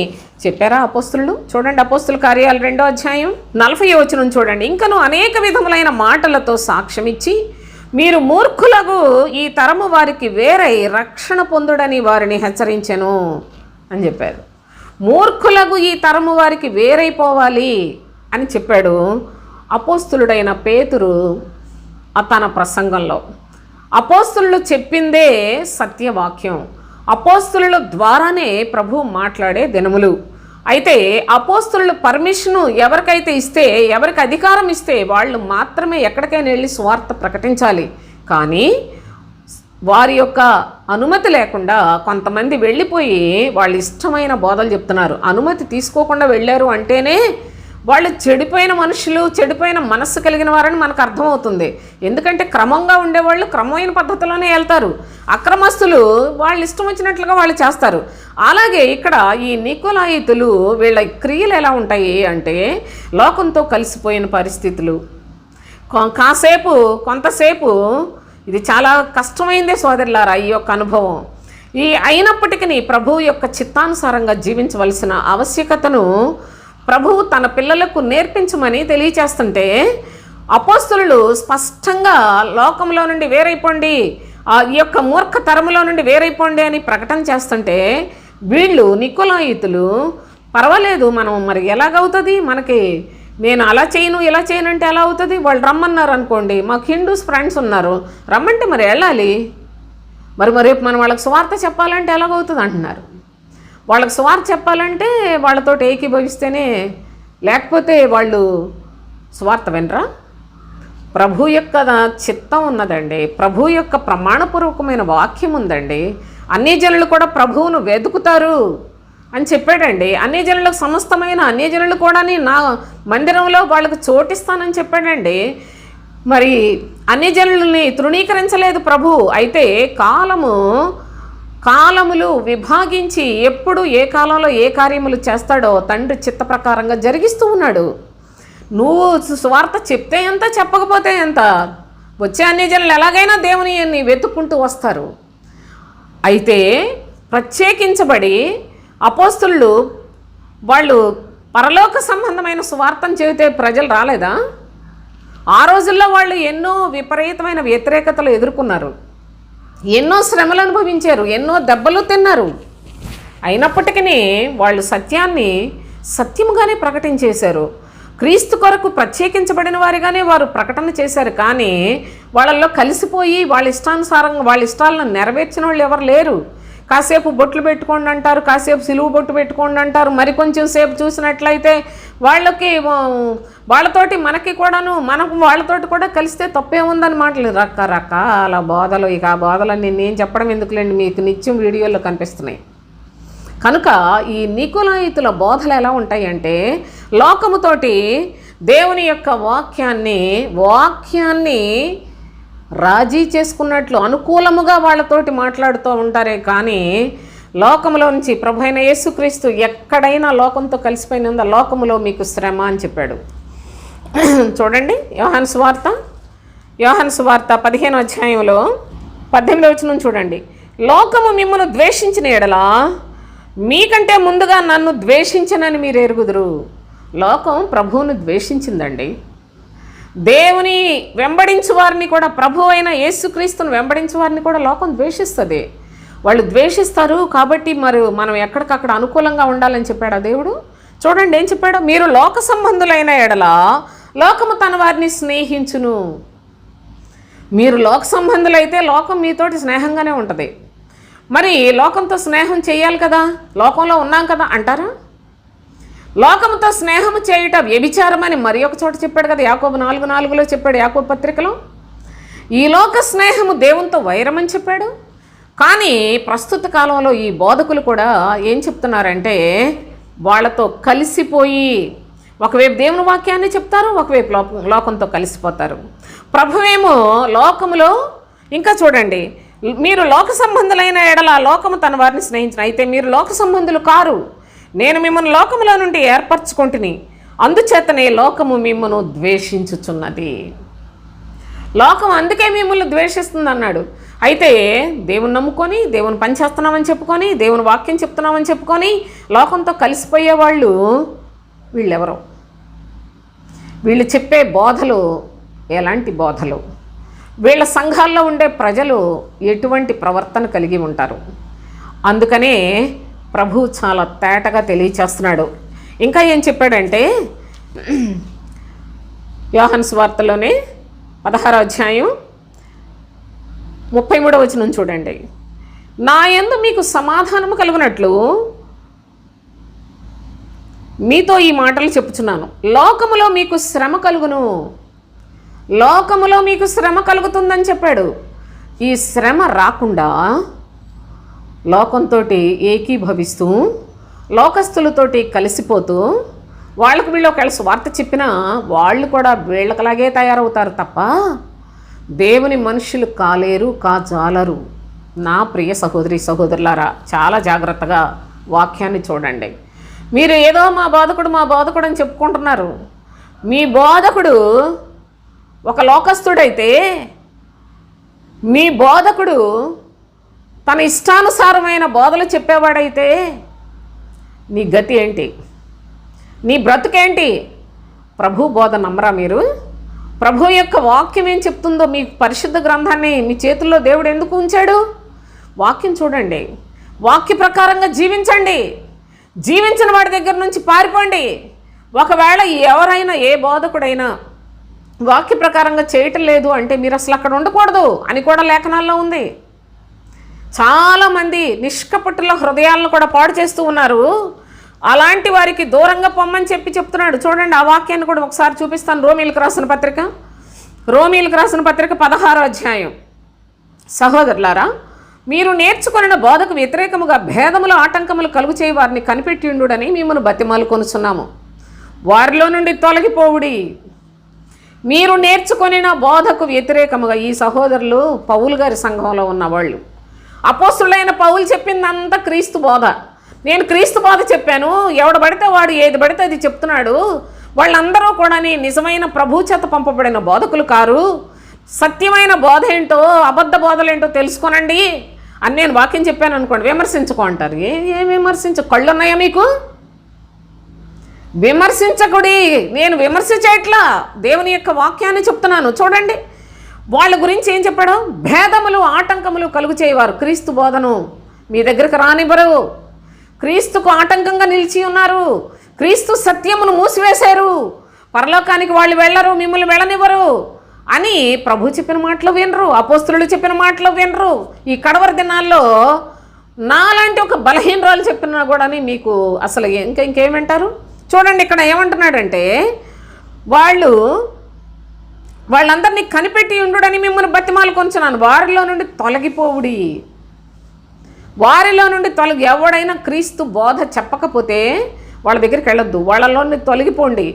చెప్పారా అపోస్తులు. చూడండి, అపోస్తుల కార్యాలు 2వ అధ్యాయం 40వ వచనం చూడండి. ఇంకను అనేక విధములైన మాటలతో సాక్ష్యమిచ్చి మీరు మూర్ఖులకు ఈ తరము వారికి వేరే రక్షణ పొందుడని వారిని హెచ్చరించెను అని చెప్పారు. మూర్ఖులకు ఈ తరము వారికి వేరైపోవాలి అని చెప్పాడు అపోస్తులుడైన పేతురు తన ప్రసంగంలో. అపోస్తులు చెప్పిందే సత్యవాక్యం, అపోస్తుల ద్వారానే ప్రభు మాట్లాడే దినములు. అయితే అపోస్తులు పర్మిషను ఎవరికైతే ఇస్తే, ఎవరికి అధికారం ఇస్తే వాళ్ళు మాత్రమే ఎక్కడికైనా వెళ్ళి స్వార్థ ప్రకటించాలి. కానీ వారి యొక్క అనుమతి లేకుండా కొంతమంది వెళ్ళిపోయి వాళ్ళు ఇష్టమైన బోధలు చెప్తున్నారు. అనుమతి తీసుకోకుండా వెళ్ళారు అంటేనే వాళ్ళు చెడిపోయిన మనుషులు, చెడిపోయిన మనస్సు కలిగిన వారని మనకు అర్థమవుతుంది. ఎందుకంటే క్రమంగా ఉండేవాళ్ళు క్రమమైన పద్ధతిలోనే వెళ్తారు, అక్రమస్తులు వాళ్ళు ఇష్టం వచ్చినట్లుగా వాళ్ళు చేస్తారు. అలాగే ఇక్కడ ఈ నికోలాయితులు వీళ్ళ క్రియలు ఎలా ఉంటాయి అంటే లోకంతో కలిసిపోయిన పరిస్థితులు. కొంతసేపు ఇది చాలా కష్టమైందే సోదరులారా ఈ యొక్క అనుభవం. అయినప్పటికీ ప్రభువు యొక్క చిత్తానుసారంగా జీవించవలసిన ఆవశ్యకతను ప్రభువు తన పిల్లలకు నేర్పించమని తెలియచేస్తుంటే అపోస్తులు స్పష్టంగా లోకంలో నుండి వేరైపోండి, ఈ యొక్క మూర్ఖ తరములో నుండి వేరైపోండి అని ప్రకటన చేస్తుంటే వీళ్ళు నికోలాయితులు పర్వాలేదు మనం మరి ఎలాగవుతుంది, మనకి నేను అలా చేయను ఇలా చేయను అంటే ఎలా అవుతుంది, వాళ్ళు రమ్మన్నారు అనుకోండి, మాకు హిందూస్ ఫ్రెండ్స్ ఉన్నారు రమ్మంటే మరి వెళ్ళాలి, మరి మనం వాళ్ళకి సువార్త చెప్పాలంటే ఎలాగవుతుంది అంటున్నారు. వాళ్ళకి సువార్త చెప్పాలంటే వాళ్ళతో ఏకీభవిస్తేనే, లేకపోతే వాళ్ళు సువార్త వినరా? ప్రభు యొక్క చిత్తం ఉన్నదండి, ప్రభు యొక్క ప్రమాణపూర్వకమైన వాక్యం ఉందండి. అన్ని జనులు కూడా ప్రభువును వెతుకుతారు అని చెప్పాడండి. అన్ని జనులకు సమస్తమైన అన్ని జనులు కూడా నా మందిరంలో వాళ్ళకు చోటిస్తానని చెప్పాడండి. మరి అన్ని జనులని తృణీకరించలేదు ప్రభు. అయితే కాలములు విభాగించి ఎప్పుడు ఏ కాలంలో ఏ కార్యములు చేస్తాడో తండ్రి చిత్త ప్రకారంగా జరిగిస్తూ ఉన్నాడు. నువ్వు సువార్త చెప్తే ఎంత, చెప్పకపోతే ఎంత, వచ్చే అన్ని జనులు ఎలాగైనా దేవుని వెతుక్కుంటూ వస్తారు. అయితే ప్రత్యేకించబడి అపోస్తులు వాళ్ళు పరలోక సంబంధమైన సువార్తను చెబితే ప్రజలు రాలేదా? ఆ రోజుల్లో వాళ్ళు ఎన్నో విపరీతమైన వ్యతిరేకతలు ఎదుర్కొన్నారు, ఎన్నో శ్రమలు అనుభవించారు, ఎన్నో దెబ్బలు తిన్నారు. అయినప్పటికీ వాళ్ళు సత్యాన్ని సత్యముగానే ప్రకటించేశారు. క్రీస్తు కొరకు ప్రత్యేకించబడిన వారిగానే వారు ప్రకటన చేశారు. కానీ వాళ్ళల్లో కలిసిపోయి వాళ్ళ ఇష్టానుసారంగా వాళ్ళ ఇష్టాలను నెరవేర్చిన వాళ్ళు ఎవరు లేరు. కాసేపు బొట్లు పెట్టుకోండి అంటారు, కాసేపు సిలువు బొట్టు పెట్టుకోండి అంటారు. మరి కొంచెం సేపు చూసినట్లయితే వాళ్ళతోటి మనకి కూడాను వాళ్ళతోటి కూడా కలిస్తే తప్పే ఉందని మాటలు, రకరకాల బోధలు. ఇక ఆ బోధలన్నీ నేను చెప్పడం ఎందుకులేండి, మీకు నిత్యం వీడియోలో కనిపిస్తున్నాయి. కనుక ఈ నికోలాయితుల బోధలు ఎలా ఉంటాయంటే, లోకముతోటి దేవుని యొక్క వాక్యాన్ని రాజీ చేసుకున్నట్లు అనుకూలముగా వాళ్ళతోటి మాట్లాడుతూ ఉంటారే కానీ లోకములో నుంచి ప్రభు అయిన యేసుక్రీస్తు ఎక్కడైనా లోకంతో కలిసిపోయినంత లోకములో మీకు శ్రమ అని చెప్పాడు. చూడండి, యోహాను సువార్త 15వ అధ్యాయంలో 18వ వచనం చూడండి. లోకము మిమ్మల్ని ద్వేషించిన ఎడలా మీకంటే ముందుగా నన్ను ద్వేషించనని మీరు ఎరుగుదురు. లోకం ప్రభువును ద్వేషించిందండి. దేవుని వెంబడించు వారిని కూడా, ప్రభు అయిన యేసుక్రీస్తును వెంబడించు వారిని కూడా లోకం ద్వేషిస్తుంది. వాళ్ళు ద్వేషిస్తారు కాబట్టి మరి మనం ఎక్కడికక్కడ అనుకూలంగా ఉండాలని చెప్పాడు ఆ దేవుడు. చూడండి ఏం చెప్పాడు, మీరు లోక సంబంధులైన ఎడల లోకము తన వారిని స్నేహించును. మీరు లోక సంబంధులైతే లోకం మీతోటి స్నేహంగానే ఉంటుంది. మరి లోకంతో స్నేహం చేయాలి కదా, లోకంలో ఉన్నాం కదా అంటారా? లోకంతో స్నేహము చేయుట వ్యభిచారం అని మరి ఒక చోట చెప్పాడు కదా, యాకోబు 4:4లో చెప్పాడు, యాకోబు పత్రికలో. ఈ లోక స్నేహము దేవునితో వైరమని చెప్పాడు. కానీ ప్రస్తుత కాలంలో ఈ బోధకులు కూడా ఏం చెప్తున్నారంటే, వాళ్ళతో కలిసిపోయి ఒకవైపు దేవుని వాక్యాన్ని చెప్తారు, ఒకవైపు లోకంతో కలిసిపోతారు. ప్రభువేమో లోకములో, ఇంకా చూడండి, మీరు లోక సంబంధులైన ఎడల లోకము తన వారిని స్నేహించిన, అయితే మీరు లోక సంబంధులు కారు, నేను మిమ్మల్ని లోకములో నుండి ఏర్పరచుకుంటుని, అందుచేతనే లోకము మిమ్మల్ని ద్వేషించుచున్నది. లోకం అందుకే మిమ్మల్ని ద్వేషిస్తుంది అన్నాడు. అయితే దేవుని నమ్ముకొని, దేవుని పని చేస్తున్నామని చెప్పుకొని, దేవుని వాక్యం చెప్తున్నామని చెప్పుకొని లోకంతో కలిసిపోయే వాళ్ళు వీళ్ళెవరో? వీళ్ళు చెప్పే బోధలు ఎలాంటి బోధలు? వీళ్ళ సంఘాల్లో ఉండే ప్రజలు ఎటువంటి ప్రవర్తన కలిగి ఉంటారు? అందుకనే ప్రభు చాలా తేటగా తెలియచేస్తున్నాడు. ఇంకా ఏం చెప్పాడంటే, యోహాను సువార్తలోనే 16వ అధ్యాయం 33వ వచనం చూడండి. నా యందు మీకు సమాధానము కలుగునట్లు మీతో ఈ మాటలు చెప్పుచున్నాను. లోకములో మీకు శ్రమ కలుగును, లోకములో మీకు శ్రమ కలుగుతుందని చెప్పాడు. ఈ శ్రమ రాకుండా లోకంతో ఏకీభవిస్తూ, లోకస్తులతోటి కలిసిపోతూ, వాళ్ళకు వీళ్ళు కలిసి వార్త చెప్పినా వాళ్ళు కూడా వీళ్ళకలాగే తయారవుతారు తప్ప దేవుని మనుషులు కాలేరు, కాజాలరు. నా ప్రియ సహోదరి సహోదరులారా, చాలా జాగ్రత్తగా వాక్యాన్ని చూడండి. మీరు ఏదో మా బోధకుడు అని చెప్పుకుంటున్నారు. మీ బోధకుడు ఒక లోకస్తుడైతే, మీ బోధకుడు తన ఇష్టానుసారమైన బోధలు చెప్పేవాడైతే నీ గతి ఏంటి? నీ బ్రతుకేంటి? ప్రభు బోధ నమ్మరా మీరు? ప్రభు యొక్క వాక్యం ఏం చెప్తుందో, మీ పరిశుద్ధ గ్రంథాన్ని మీ చేతుల్లో దేవుడు ఎందుకు ఉంచాడు? వాక్యం చూడండి, వాక్య ప్రకారంగా జీవించండి. జీవించిన వాడి దగ్గర నుంచి పారిపోండి. ఒకవేళ ఎవరైనా, ఏ బోధకుడైనా వాక్య ప్రకారంగా చేయటం లేదు అంటే మీరు అసలు అక్కడ ఉండకూడదు అని కూడా లేఖనాల్లో ఉంది. చాలామంది నిష్కపట్టుల హృదయాలను కూడా పాడు చేస్తూ ఉన్నారు. అలాంటి వారికి దూరంగా పొమ్మని చెప్తున్నాడు. చూడండి, ఆ వాక్యాన్ని కూడా ఒకసారి చూపిస్తాను. రోమీలకు రాసిన పత్రిక 16వ అధ్యాయం. సహోదరులారా, మీరు నేర్చుకున్న బోధకు వ్యతిరేకముగా భేదములు ఆటంకములు కలుగు చేయి వారిని కనిపెట్టిండుడని మిమ్మల్ని బతిమాలు కొనుచున్నాము. వారిలో నుండి తొలగిపోవుడి. మీరు నేర్చుకొనిన బోధకు వ్యతిరేకముగా, ఈ సహోదరులు పౌలు గారి సంఘంలో ఉన్నవాళ్ళు, అపోస్తులైన పౌలు చెప్పిందంతా క్రీస్తు బోధ. నేను క్రీస్తు బోధ చెప్పాను, ఎవడు పడితే వాడు ఏది పడితే అది చెప్తున్నాడు, వాళ్ళందరూ కూడా నిజమైన ప్రభు చేత పంపబడిన బోధకులు కారు. సత్యమైన బోధ ఏంటో, అబద్ధ బోధలేంటో తెలుసుకోనండి అని నేను వాక్యం చెప్పాను అనుకోండి, విమర్శించుకో అంటారు. ఏం విమర్శించు? కళ్ళు ఉన్నాయా మీకు? విమర్శించకుడి. నేను విమర్శ చేయట్లా, దేవుని యొక్క వాక్యాన్ని చెప్తున్నాను. చూడండి వాళ్ళ గురించి ఏం చెప్పాడు. భేదములు ఆటంకములు కలుగు చేయవారు, క్రీస్తు బోధను మీ దగ్గరకు రానివ్వరు, క్రీస్తుకు ఆటంకంగా నిలిచి ఉన్నారు, క్రీస్తు సత్యమును మూసివేశారు, పరలోకానికి వాళ్ళు వెళ్ళరు, మిమ్మల్ని వెళ్ళనివ్వరు అని ప్రభు చెప్పిన మాటలు వినరు, అపోస్తులు చెప్పిన మాటలు వినరు. ఈ కడవరి దినాల్లో నాలాంటి ఒక బలహీనరాలు చెప్పినా కూడా మీకు అసలు ఇంకేమంటారు. చూడండి ఇక్కడ ఏమంటున్నాడంటే, వాళ్ళందరినీ కనిపెట్టి ఉండుడని మిమ్మల్ని బతిమాలు కొంచున్నాను, వారిలో నుండి తొలగిపోవుడి. వారిలో నుండి ఎవడైనా క్రీస్తు బోధ చెప్పకపోతే వాళ్ళ దగ్గరికి వెళ్ళొద్దు, వాళ్ళలో నుండి తొలగిపోండి.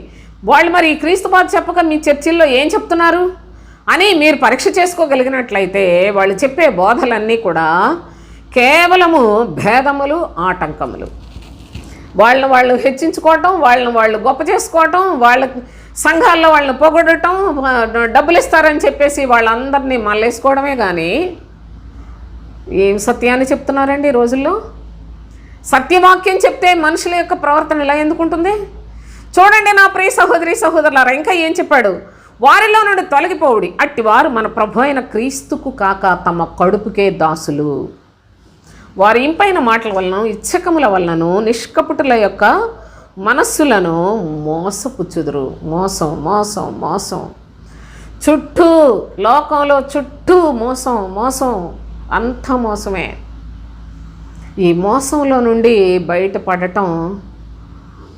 వాళ్ళు మరి ఈ క్రీస్తు బోధ చెప్పక మీ చర్చిల్లో ఏం చెప్తున్నారు అని మీరు పరీక్ష చేసుకోగలిగినట్లయితే వాళ్ళు చెప్పే బోధలన్నీ కూడా కేవలము భేదములు ఆటంకములు. వాళ్ళు హెచ్చించుకోవటం, వాళ్ళు గొప్ప చేసుకోవటం, వాళ్ళ సంఘాల్లో వాళ్ళని పొగడటం, డబ్బులు ఇస్తారని చెప్పేసి వాళ్ళందరినీ మళ్ళేసుకోవడమే. కానీ ఏం సత్యాన్ని చెప్తున్నారండి ఈ రోజుల్లో. సత్యవాక్యం చెప్తే మనుషుల యొక్క ప్రవర్తన ఇలా ఎందుకుంటుంది. చూడండి నా ప్రియ సహోదరి సహోదరులారా, ఇంకా ఏం చెప్పాడు. వారిలో నుండి తొలగిపోవుడి, అట్టివారు మన ప్రభు అయిన క్రీస్తుకు కాక తమ కడుపుకే దాసులు. వారి ఇంపైన మాటల వలన ఇచ్చకముల వలనను నిష్కపటుల యొక్క మనస్సులను మోసపుచ్చుదురు. మోసం మోసం మోసం, చుట్టూ లోకంలో చుట్టూ మోసం మోసం, అంత మోసమే. ఈ మోసంలో నుండి బయటపడటం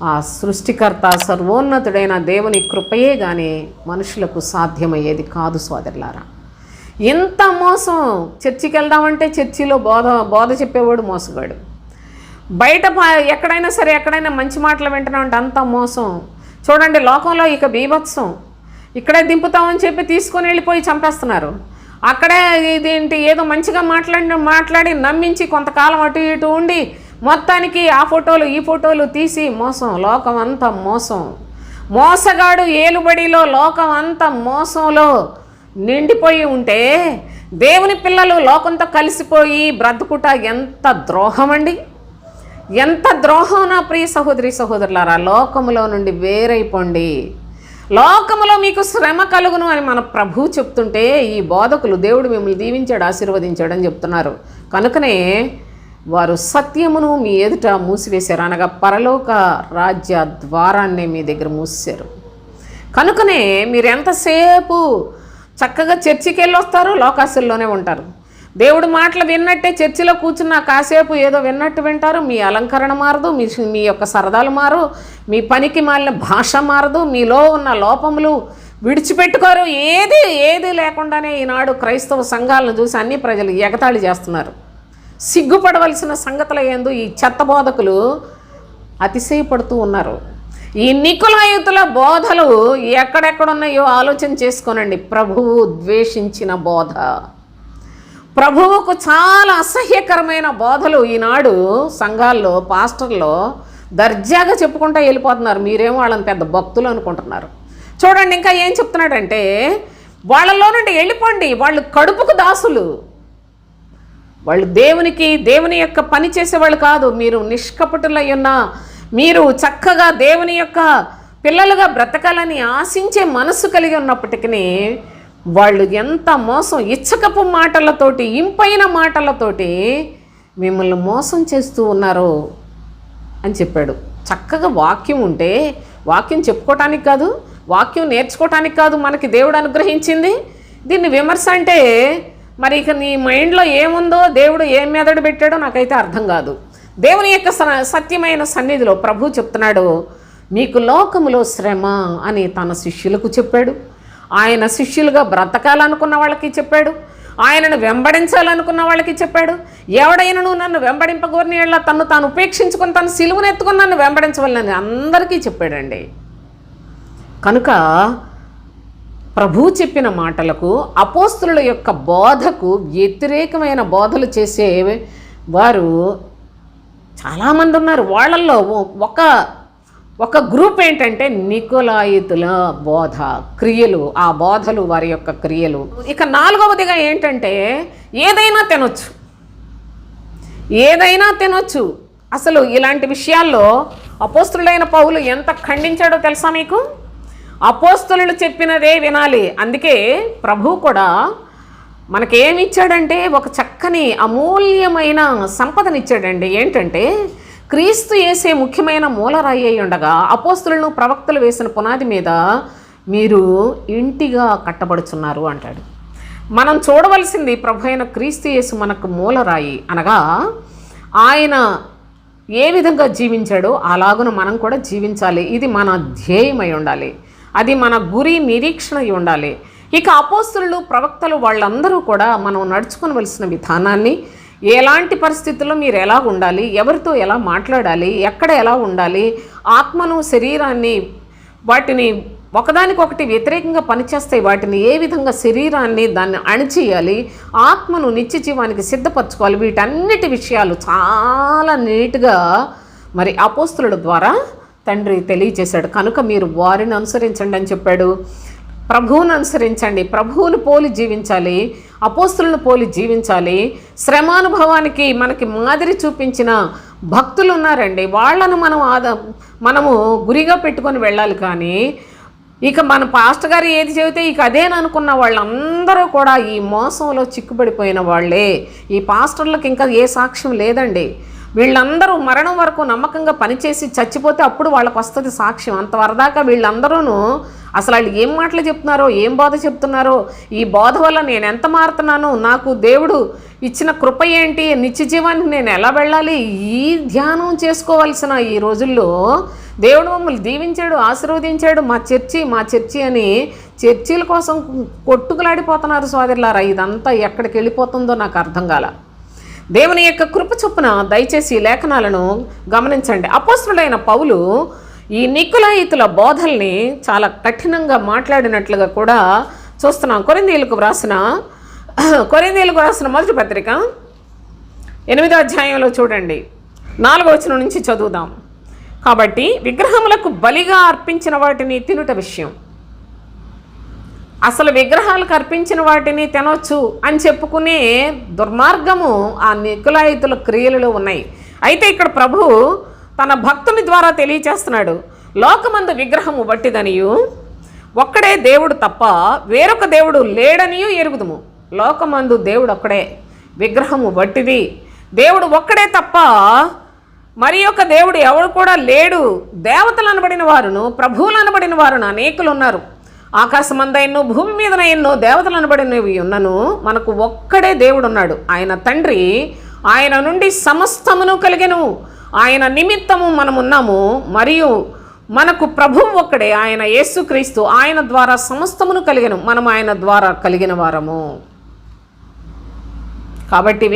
ఆ సృష్టికర్త సర్వోన్నతుడైన దేవుని కృపయే కానీ మనుషులకు సాధ్యమయ్యేది కాదు సోదరులారా. ఎంత మోసం. చర్చికి వెళ్దామంటే చర్చిలో బోధ చెప్పేవాడు మోసగాడు, బయట ఎక్కడైనా సరే ఎక్కడైనా మంచి మాటలు వింటున్నామంటే అంత మోసం. చూడండి లోకంలో ఇక బీభత్సం. ఇక్కడే దింపుతామని చెప్పి తీసుకొని వెళ్ళిపోయి చంపేస్తున్నారు. అక్కడే ఇదేంటి ఏదో మంచిగా మాట్లాడి నమ్మించి కొంతకాలం అటు ఇటు ఉండి మొత్తానికి ఆ ఫోటోలు ఈ ఫోటోలు తీసి మోసం. లోకం అంతా మోసం. మోసగాడు ఏలుబడిలో లోకం అంతా మోసంలో నిండిపోయి ఉంటే దేవుని పిల్లలు లోకంతో కలిసిపోయి బ్రతుకుట ఎంత ద్రోహం అండి, ఎంత ద్రోహం. నా ప్రియ సహోదరి సహోదరులారా, లోకములో నుండి వేరైపోండి, లోకములో మీకు శ్రమ కలుగును అని మన ప్రభు చెప్తుంటే ఈ బోధకులు దేవుడు మిమ్మల్ని దీవించాడు ఆశీర్వదించాడు అని చెప్తున్నారు. కనుకనే వారు సత్యమును మీ ఎదుట మూసివేశారు, అనగా పరలోక రాజ్య ద్వారాన్నే మీ దగ్గర మూసేశారు. కనుకనే మీరు ఎంతసేపు చక్కగా చర్చికి వెళ్ళి వస్తారు, లోకాసుల్లోనే ఉంటారు. దేవుడు మాటలు విన్నట్టే చర్చిలో కూర్చున్న కాసేపు ఏదో విన్నట్టు వింటారు. మీ అలంకరణ మారదు, మీ యొక్క సరదాలు మారు, మీ పనికి మాలిన భాష మారదు, మీలో ఉన్న లోపములు విడిచిపెట్టుకోరు. ఏది లేకుండానే ఈనాడు క్రైస్తవ సంఘాలను చూసి అన్ని ప్రజలు ఎగతాళి చేస్తున్నారు. సిగ్గుపడవలసిన సంగతుల యందు ఈ చెత్త బోధకులు అతిశయపడుతూ ఉన్నారు. ఈ నికులాయుతుల బోధలు ఎక్కడెక్కడున్నాయో ఆలోచన చేసుకోనండి. ప్రభువు ద్వేషించిన బోధ, ప్రభువుకు చాలా అసహ్యకరమైన బోధలు ఈనాడు సంఘాల్లో పాస్టర్లో దర్జాగా చెప్పుకుంటూ వెళ్ళిపోతున్నారు. మీరేమో వాళ్ళని పెద్ద భక్తులు అనుకుంటున్నారు. చూడండి ఇంకా ఏం చెప్తున్నాడంటే, వాళ్ళలో నుండి వెళ్ళిపోండి, వాళ్ళు కడుపుకు దాసులు, వాళ్ళు దేవుని యొక్క పని చేసేవాళ్ళు కాదు. మీరు నిష్కపటులై ఉన్న మీరు చక్కగా దేవుని యొక్క పిల్లలుగా బ్రతకాలని ఆశించే మనస్సు కలిగి ఉన్నప్పటికీ వాళ్ళు ఎంత మోసం, ఇచ్చకపు మాటలతోటి ఇంపైన మాటలతోటి మిమ్మల్ని మోసం చేస్తూ ఉన్నారు అని చెప్పాడు. చక్కగా వాక్యం ఉంటే వాక్యం చెప్పుకోవటానికి కాదు, వాక్యం నేర్చుకోవటానికి కాదు మనకి దేవుడు అనుగ్రహించింది. దీన్ని విమర్శ అంటే మరి ఇక నీ మైండ్లో ఏముందో, దేవుడు ఏం మెదడు పెట్టాడో నాకైతే అర్థం కాదు. దేవుని యొక్క సత్యమైన సన్నిధిలో ప్రభు చెప్తున్నాడు, మీకు లోకములో శ్రమ అని తన శిష్యులకు చెప్పాడు. ఆయన శిష్యులుగా బ్రతకాలనుకున్న వాళ్ళకి చెప్పాడు, ఆయనను వెంబడించాలనుకున్న వాళ్ళకి చెప్పాడు. ఎవడైనను నన్ను వెంబడింపగోరిని ఎళ్ళ తను తాను ఉపేక్షించుకొని తను సిలువను ఎత్తుకొని నన్ను వెంబడించవాలని అందరికీ చెప్పాడండి. కనుక ప్రభు చెప్పిన మాటలకు, అపోస్తుల యొక్క బోధకు వ్యతిరేకమైన బోధలు చేసే వారు చాలామంది ఉన్నారు. వాళ్ళల్లో ఒక గ్రూప్ ఏంటంటే నికోలాయితుల బోధ క్రియలు, ఆ బోధలు వారి యొక్క క్రియలు. ఇక నాలుగవదిగా ఏంటంటే ఏదైనా తినొచ్చు. అసలు ఇలాంటి విషయాల్లో అపోస్తులైన పౌలు ఎంత ఖండించాడో తెలుసా మీకు? అపోస్తులు చెప్పినదే వినాలి. అందుకే ప్రభు కూడా మనకేమి ఇచ్చాడంటే ఒక చక్కని అమూల్యమైన సంపదనిచ్చాడండి. ఏంటంటే క్రీస్తు యేసే ముఖ్యమైన మూలరాయి అయి ఉండగా అపోస్తులను ప్రవక్తలు వేసిన పునాది మీద మీరు ఇంటిగా కట్టబడుచున్నారు అంటాడు. మనం చూడవలసింది ప్రభు అయిన క్రీస్తు యేసు మనకు మూలరాయి అనగా ఆయన ఏ విధంగా జీవించాడో అలాగున మనం కూడా జీవించాలి. ఇది మన ధ్యేయమై ఉండాలి. అది మన గురి నిరీక్షణ అయి ఉండాలి. ఇక అపోస్తులు ప్రవక్తలు వాళ్ళందరూ కూడా మనం నడుచుకోవలసిన విధానాన్ని, ఎలాంటి పరిస్థితుల్లో మీరు ఎలా ఉండాలి, ఎవరితో ఎలా మాట్లాడాలి, ఎక్కడ ఎలా ఉండాలి, ఆత్మను శరీరాన్ని వాటిని ఒకదానికొకటి వ్యతిరేకంగా పనిచేస్తాయి, వాటిని ఏ విధంగా శరీరాన్ని దాన్ని అణిచేయాలి, ఆత్మను నిత్య జీవానికి సిద్ధపరచుకోవాలి, వీటన్నిటి విషయాలు చాలా నీట్గా మరి అపోస్తుల ద్వారా తండ్రి తెలియజేశాడు. కనుక మీరు వారిని అనుసరించండి అని చెప్పాడు. ప్రభువును అనుసరించండి, ప్రభువును పోలి జీవించాలి, అపోస్తులను పోలి జీవించాలి. శ్రమానుభవానికి మనకి మాదిరి చూపించిన భక్తులు ఉన్నారండి, వాళ్ళను మనము గురిగా పెట్టుకొని వెళ్ళాలి. కానీ ఇక మన పాస్టర్ గారు ఏది చెబితే ఇక అదేననుకున్న వాళ్ళందరూ కూడా ఈ మోసంలో చిక్కుబడిపోయిన వాళ్ళే. ఈ పాస్టర్లకు ఇంకా ఏ సాక్ష్యం లేదండి. వీళ్ళందరూ మరణం వరకు నమ్మకంగా పనిచేసి చచ్చిపోతే అప్పుడు వాళ్ళకు వస్తుంది సాక్ష్యం. అంతవరదాకా వీళ్ళందరూ అసలు వాళ్ళు ఏం మాటలు చెప్తున్నారో, ఏం బోధ చెప్తున్నారో, ఈ బోధ వల్ల నేను ఎంత మారుతున్నాను, నాకు దేవుడు ఇచ్చిన కృప ఏంటి, నిత్య జీవానికి నేను ఎలా వెళ్ళాలి, ఈ ధ్యానం చేసుకోవాల్సిన ఈ రోజుల్లో దేవుడు మమ్మల్ని దీవించాడు, ఆశీర్వదించాడు, మా చర్చి అని చర్చీల కోసం కొట్టుకులాడిపోతున్నారు సోదరులారా. ఇదంతా ఎక్కడికి వెళ్ళిపోతుందో నాకు అర్థం కాల. దేవుని యొక్క కృప చొప్పున దయచేసి లేఖనాలను గమనించండి. అపోస్తులైన పౌలు ఈ నికులాయితుల బోధల్ని చాలా కఠినంగా మాట్లాడినట్లుగా కూడా చూస్తున్నాం. కొరింథీయులకు రాసిన మొదటి పత్రిక 8వ అధ్యాయంలో చూడండి, 4వ వచనం నుంచి చదువుదాం. కాబట్టి విగ్రహములకు బలిగా అర్పించిన వాటిని తినుట విషయం, అసలు విగ్రహాలకు అర్పించిన వాటిని తినొచ్చు అని చెప్పుకునే దుర్మార్గము ఆ నికులాయితుల క్రియలలో ఉన్నాయి. అయితే ఇక్కడ ప్రభు తన భక్తుని ద్వారా తెలియచేస్తున్నాడు, లోకమందు విగ్రహము వట్టిదనియు ఒక్కడే దేవుడు తప్ప వేరొక దేవుడు లేడనియు ఎరుగుదుము. లోకమందు దేవుడు ఒక్కడే, విగ్రహము వట్టిది, దేవుడు ఒక్కడే తప్ప మరి యొక్క దేవుడు ఎవడు కూడా లేడు. దేవతలు అనబడిన వారును ప్రభువులు అనబడిన వారును అనేకులు ఉన్నారు. ఆకాశమందైనను భూమి మీద ఎన్నో దేవతలు అనబడినవి ఉన్నను మనకు ఒక్కడే దేవుడు ఉన్నాడు. ఆయన తండ్రి, ఆయన నుండి సమస్తమును కలిగెను, ఆయన నిమిత్తము మనమున్నాము, మరియు మనకు ప్రభువు ఒక్కడే, ఆయన యేసుక్రీస్తు, ఆయన ద్వారా సమస్తమును కలిగెను, మనం ఆయన ద్వారా కలిగిన వారము. కాబట్టి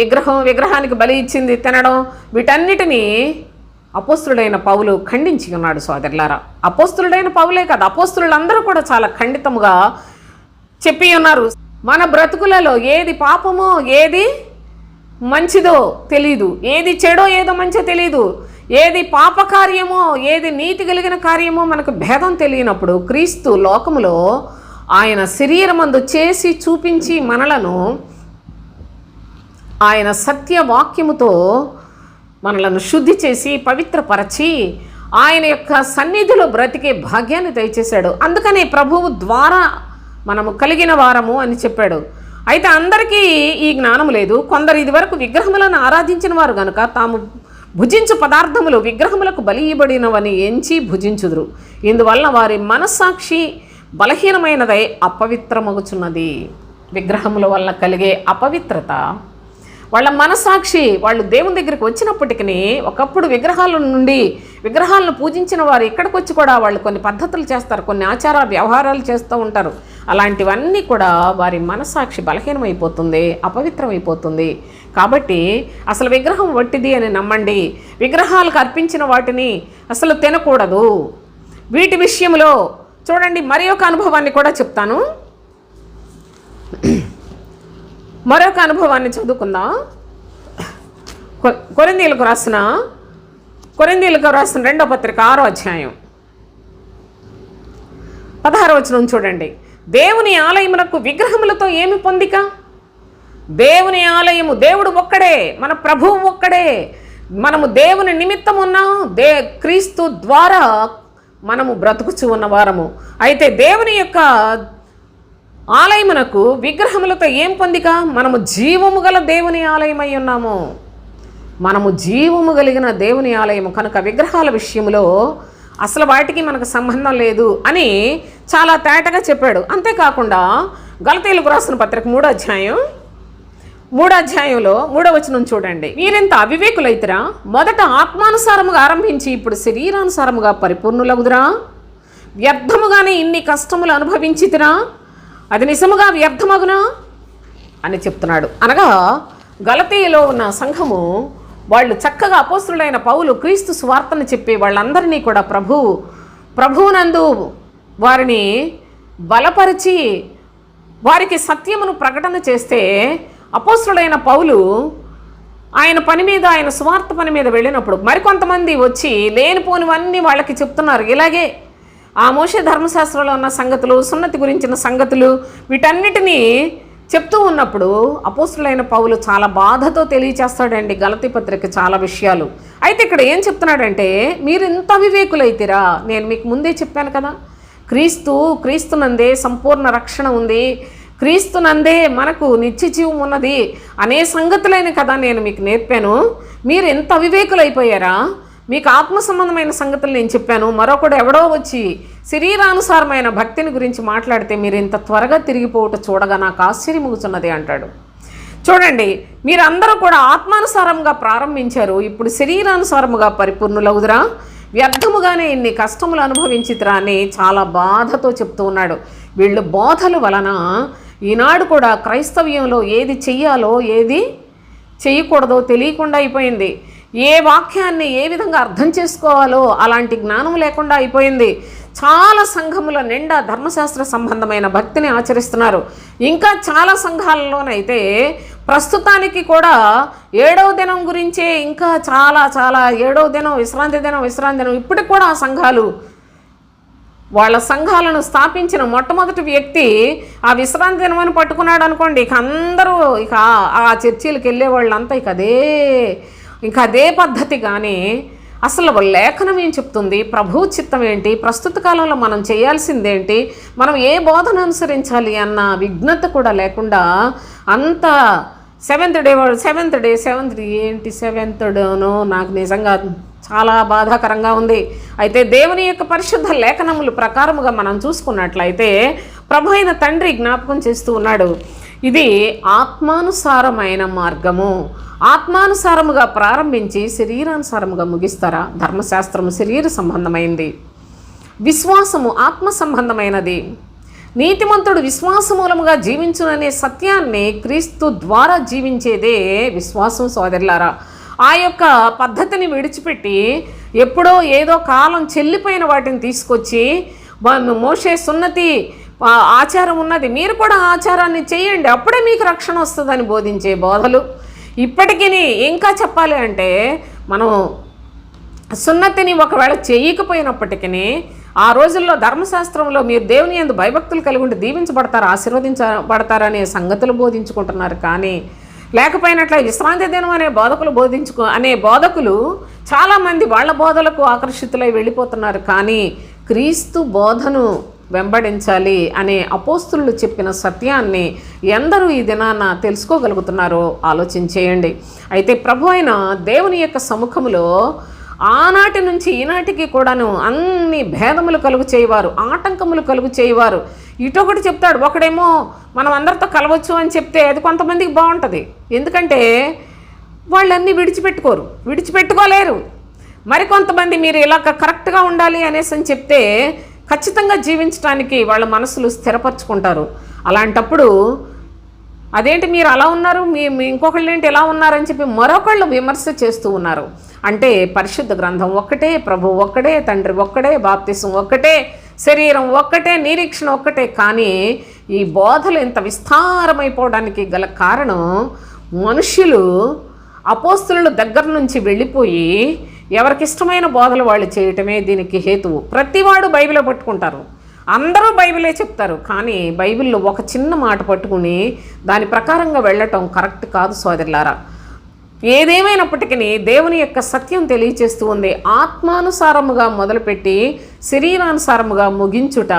విగ్రహానికి బలి ఇచ్చింది తినడం, వీటన్నిటినీ అపోస్తులుడైన పౌలు ఖండించి ఉన్నాడు సోదరులారా. అపోస్తులుడైన పౌలే కాదు, అపోస్తులందరూ కూడా చాలా ఖండితముగా చెప్పి ఉన్నారు. మన బ్రతుకులలో ఏది పాపమో ఏది మంచిదో తెలీదు, ఏది చెడో ఏదో మంచో తెలీదు, ఏది పాపకార్యమో ఏది నీతి కలిగిన కార్యమో మనకు భేదం తెలియనప్పుడు క్రీస్తు లోకములో ఆయన శరీరమందు చేసి చూపించి మనలను ఆయన సత్యవాక్యముతో మనలను శుద్ధి చేసి పవిత్రపరచి ఆయన యొక్క సన్నిధిలో బ్రతికే భాగ్యాన్ని దయచేశాడు. అందుకని ప్రభువు ద్వారా మనము కలిగిన వారము అని చెప్పాడు. అయితే అందరికీ ఈ జ్ఞానం లేదు. కొందరు ఇదివరకు విగ్రహములను ఆరాధించిన వారు కనుక తాము భుజించు పదార్థములు విగ్రహములకు బలి ఇవ్వబడినవని ఎంచి భుజించుదురు. ఇందువల్ల వారి మనస్సాక్షి బలహీనమైనదై అపవిత్రమగుచున్నది. విగ్రహముల వల్ల కలిగే అపవిత్రత వాళ్ళ మనస్సాక్షి, వాళ్ళు దేవుని దగ్గరికి వచ్చినప్పటికీ ఒకప్పుడు విగ్రహాలను పూజించిన వారు ఇక్కడికి వచ్చి కూడా వాళ్ళు కొన్ని పద్ధతులు చేస్తారు, కొన్ని ఆచార వ్యవహారాలు చేస్తూ ఉంటారు. అలాంటివన్నీ కూడా వారి మనస్సాక్షి బలహీనమైపోతుంది, అపవిత్రమైపోతుంది. కాబట్టి అసలు విగ్రహం వట్టిది అని నమ్మండి. విగ్రహాలకు అర్పించిన వాటిని అసలు తినకూడదు. వీటి విషయంలో చూడండి, మరి ఒక అనుభవాన్ని కూడా చెప్తాను. మరొక అనుభవాన్ని చదువుకుందాం. కొరింథీయులకు రాసిన 2వ పత్రిక 6వ అధ్యాయం 16వ వచనం చూడండి. దేవుని ఆలయమునకు విగ్రహములతో ఏమి పొందిక? దేవుని ఆలయము, దేవుడు ఒక్కడే, మన ప్రభువు ఒక్కడే, మనము దేవుని నిమిత్తం ఉన్నాం, క్రీస్తు ద్వారా మనము బ్రతుకుచు ఉన్నవారము. అయితే దేవుని యొక్క ఆలయమునకు విగ్రహములతో ఏం పొందిక? మనము జీవము గల దేవుని ఆలయమై ఉన్నాము. మనము జీవము కలిగిన దేవుని ఆలయము కనుక విగ్రహాల విషయంలో అసలు వాటికి మనకు సంబంధం లేదు అని చాలా తేటగా చెప్పాడు. అంతేకాకుండా గలతీయులకు రాసిన పత్రిక 3వ అధ్యాయంలో 3వ వచనం చూడండి. మీరెంత అవివేకులైతరా, మొదట ఆత్మానుసారముగా ఆరంభించి ఇప్పుడు శరీరానుసారముగా పరిపూర్ణులగుదురా? వ్యర్థముగానే ఇన్ని కష్టములు అనుభవించితిరా, అది నిజముగా వ్యర్థమగునా అని చెప్తున్నాడు. అనగా గలతీయలో ఉన్న సంఘము వాళ్ళు చక్కగా అపోస్తులైన పౌలు క్రీస్తు సువార్తను చెప్పి వాళ్ళందరినీ కూడా ప్రభువునందు వారిని బలపరిచి వారికి సత్యమును ప్రకటన చేస్తే, అపోస్తులైన పౌలు ఆయన పని మీద, ఆయన సువార్త పని మీద వెళ్ళినప్పుడు మరికొంతమంది వచ్చి లేనిపోనివన్నీ వాళ్ళకి చెప్తున్నారు. ఇలాగే ఆ మోషే ధర్మశాస్త్రంలో ఉన్న సంగతులు, సున్నతి గురించిన సంగతులు, వీటన్నిటినీ చెప్తూ ఉన్నప్పుడు అపోస్తులైన పౌలు చాలా బాధతో తెలియచేస్తాడండి గలతీ పత్రిక చాలా విషయాలు. అయితే ఇక్కడ ఏం చెప్తున్నాడంటే, మీరు ఇంత అవివేకులైతేరా, నేను మీకు ముందే చెప్పాను కదా, క్రీస్తునందే సంపూర్ణ రక్షణ ఉంది, క్రీస్తునందే మనకు నిత్య జీవం ఉన్నది అనే సంగతులైన కదా నేను మీకు నేర్పాను. మీరు ఎంత అవివేకులైపోయారా? మీకు ఆత్మ సంబంధమైన సంగతులు నేను చెప్పాను, మరొకడు ఎవడో వచ్చి శరీరానుసారమైన భక్తిని గురించి మాట్లాడితే మీరు ఇంత త్వరగా తిరిగిపోవటం చూడగా నాకు ఆశ్చర్యముగుతున్నది అంటాడు. చూడండి, మీరందరూ కూడా ఆత్మానుసారంగా ప్రారంభించారు, ఇప్పుడు శరీరానుసారముగా పరిపూర్ణులవుదురా, వ్యర్థముగానే ఇన్ని కష్టములు అనుభవించితిరా అని చాలా బాధతో చెప్తూ ఉన్నాడు. వీళ్ళు బోధల వలన ఈనాడు కూడా క్రైస్తవ్యంలో ఏది చెయ్యాలో ఏది చేయకూడదో తెలియకుండా అయిపోయింది. ఏ వాక్యాన్ని ఏ విధంగా అర్థం చేసుకోవాలో అలాంటి జ్ఞానం లేకుండా అయిపోయింది. చాలా సంఘముల నిండా ధర్మశాస్త్ర సంబంధమైన భక్తిని ఆచరిస్తున్నారు. ఇంకా చాలా సంఘాలలోనైతే ప్రస్తుతానికి కూడా 7వ దినం గురించే ఇంకా చాలా 7వ దినం విశ్రాంతి దినం ఇప్పటికి కూడా ఆ సంఘాలు వాళ్ళ సంఘాలను స్థాపించిన మొట్టమొదటి వ్యక్తి ఆ విశ్రాంతి దినమని పట్టుకున్నాడు అనుకోండి, ఇక అందరూ ఇక ఆ చర్చిలకు వెళ్ళే వాళ్ళంతా ఇక అదే పద్ధతి. కానీ అసలు లేఖనం ఏం చెప్తుంది, ప్రభు చిత్తం ఏంటి, ప్రస్తుత కాలంలో మనం చేయాల్సిందేంటి, మనం ఏ బోధన అనుసరించాలి అన్న విజ్ఞత కూడా లేకుండా అంత సెవెంత్ డే ఏంటి సెవెంత్ డేనో నాకు నిజంగా చాలా బాధాకరంగా ఉంది. అయితే దేవుని యొక్క పరిశుద్ధ లేఖనముల ప్రకారముగా మనం చూసుకున్నట్లయితే ప్రభు అయిన తండ్రి జ్ఞాపకం చేస్తూ ఉన్నాడు, ఇది ఆత్మానుసారమైన మార్గము. ఆత్మానుసారముగా ప్రారంభించి శరీరానుసారముగా ముగిస్తారా? ధర్మశాస్త్రము శరీర సంబంధమైంది, విశ్వాసము ఆత్మ సంబంధమైనది. నీతిమంతుడు విశ్వాసమూలముగా జీవించుననే సత్యాన్ని క్రీస్తు ద్వారా జీవించేదే విశ్వాసం సోదరులారా. ఆ యొక్క పద్ధతిని విడిచిపెట్టి ఎప్పుడో ఏదో కాలం చెల్లిపోయిన వాటిని తీసుకొచ్చి మోషే సున్నతి ఆచారం ఉన్నది, మీరు కూడా ఆచారాన్ని చేయండి అప్పుడే మీకు రక్షణ వస్తుందని బోధించే బోధలు ఇప్పటికీ. ఇంకా చెప్పాలి అంటే మనం సున్నతిని ఒకవేళ చేయకపోయినప్పటికీ ఆ రోజుల్లో ధర్మశాస్త్రంలో మీరు దేవుని యందు భయభక్తులు కలిగి ఉండి దీవించబడతారు, ఆశీర్వదించబడతారనే సంగతులు బోధించుకుంటున్నారు. కానీ లేకపోయినట్లే విశ్రాంతి దినం అనే బోధకులు చాలామంది వాళ్ళ బోధలకు ఆకర్షితులై వెళ్ళిపోతున్నారు. కానీ క్రీస్తు బోధను వెంబడించాలి అనే అపోస్తులు చెప్పిన సత్యాన్ని ఎందరూ ఈ దినాన తెలుసుకోగలుగుతున్నారో ఆలోచించేయండి. అయితే ప్రభు అయిన దేవుని యొక్క సముఖములో ఆనాటి నుంచి ఈనాటికి కూడాను అన్ని భేదములు కలుగు చేయవారు, ఆటంకములు కలుగు చేయవారు. ఇటొకటి చెప్తాడు, ఒకడేమో మనం అందరితో కలవచ్చు అని చెప్తే అది కొంతమందికి బాగుంటుంది, ఎందుకంటే వాళ్ళన్నీ విడిచిపెట్టుకోలేరు. మరికొంతమంది మీరు ఇలా కరెక్ట్గా ఉండాలి అనేసి అని చెప్తే ఖచ్చితంగా జీవించడానికి వాళ్ళ మనసులు స్థిరపరచుకుంటారు. అలాంటప్పుడు అదేంటి మీరు అలా ఉన్నారు, ఇంకొకళ్ళు ఏంటి ఎలా ఉన్నారని చెప్పి మరొకళ్ళు విమర్శ చేస్తూ ఉన్నారు. అంటే పరిశుద్ధ గ్రంథం ఒక్కటే, ప్రభు ఒక్కడే, తండ్రి ఒక్కడే, బాప్తిసం ఒక్కటే, శరీరం ఒక్కటే, నిరీక్షణ ఒక్కటే. కానీ ఈ బోధలు ఇంత విస్తారమైపోవడానికి గల కారణం మనుష్యులు అపోస్తుల దగ్గర నుంచి వెళ్ళిపోయి ఎవరికి ఇష్టమైన బోధలు వాళ్ళు చేయటమే దీనికి హేతువు. ప్రతివాడు బైబిల్ పట్టుకుంటారు, అందరూ బైబిలే చెప్తారు, కానీ బైబిల్లో ఒక చిన్న మాట పట్టుకుని దాని ప్రకారంగా వెళ్ళటం కరెక్ట్ కాదు సోదరులారా. ఏదేమైనప్పటికీ దేవుని యొక్క సత్యం తెలియచేస్తూ ఉంది. ఆత్మానుసారముగా మొదలుపెట్టి శరీరానుసారముగా ముగించుట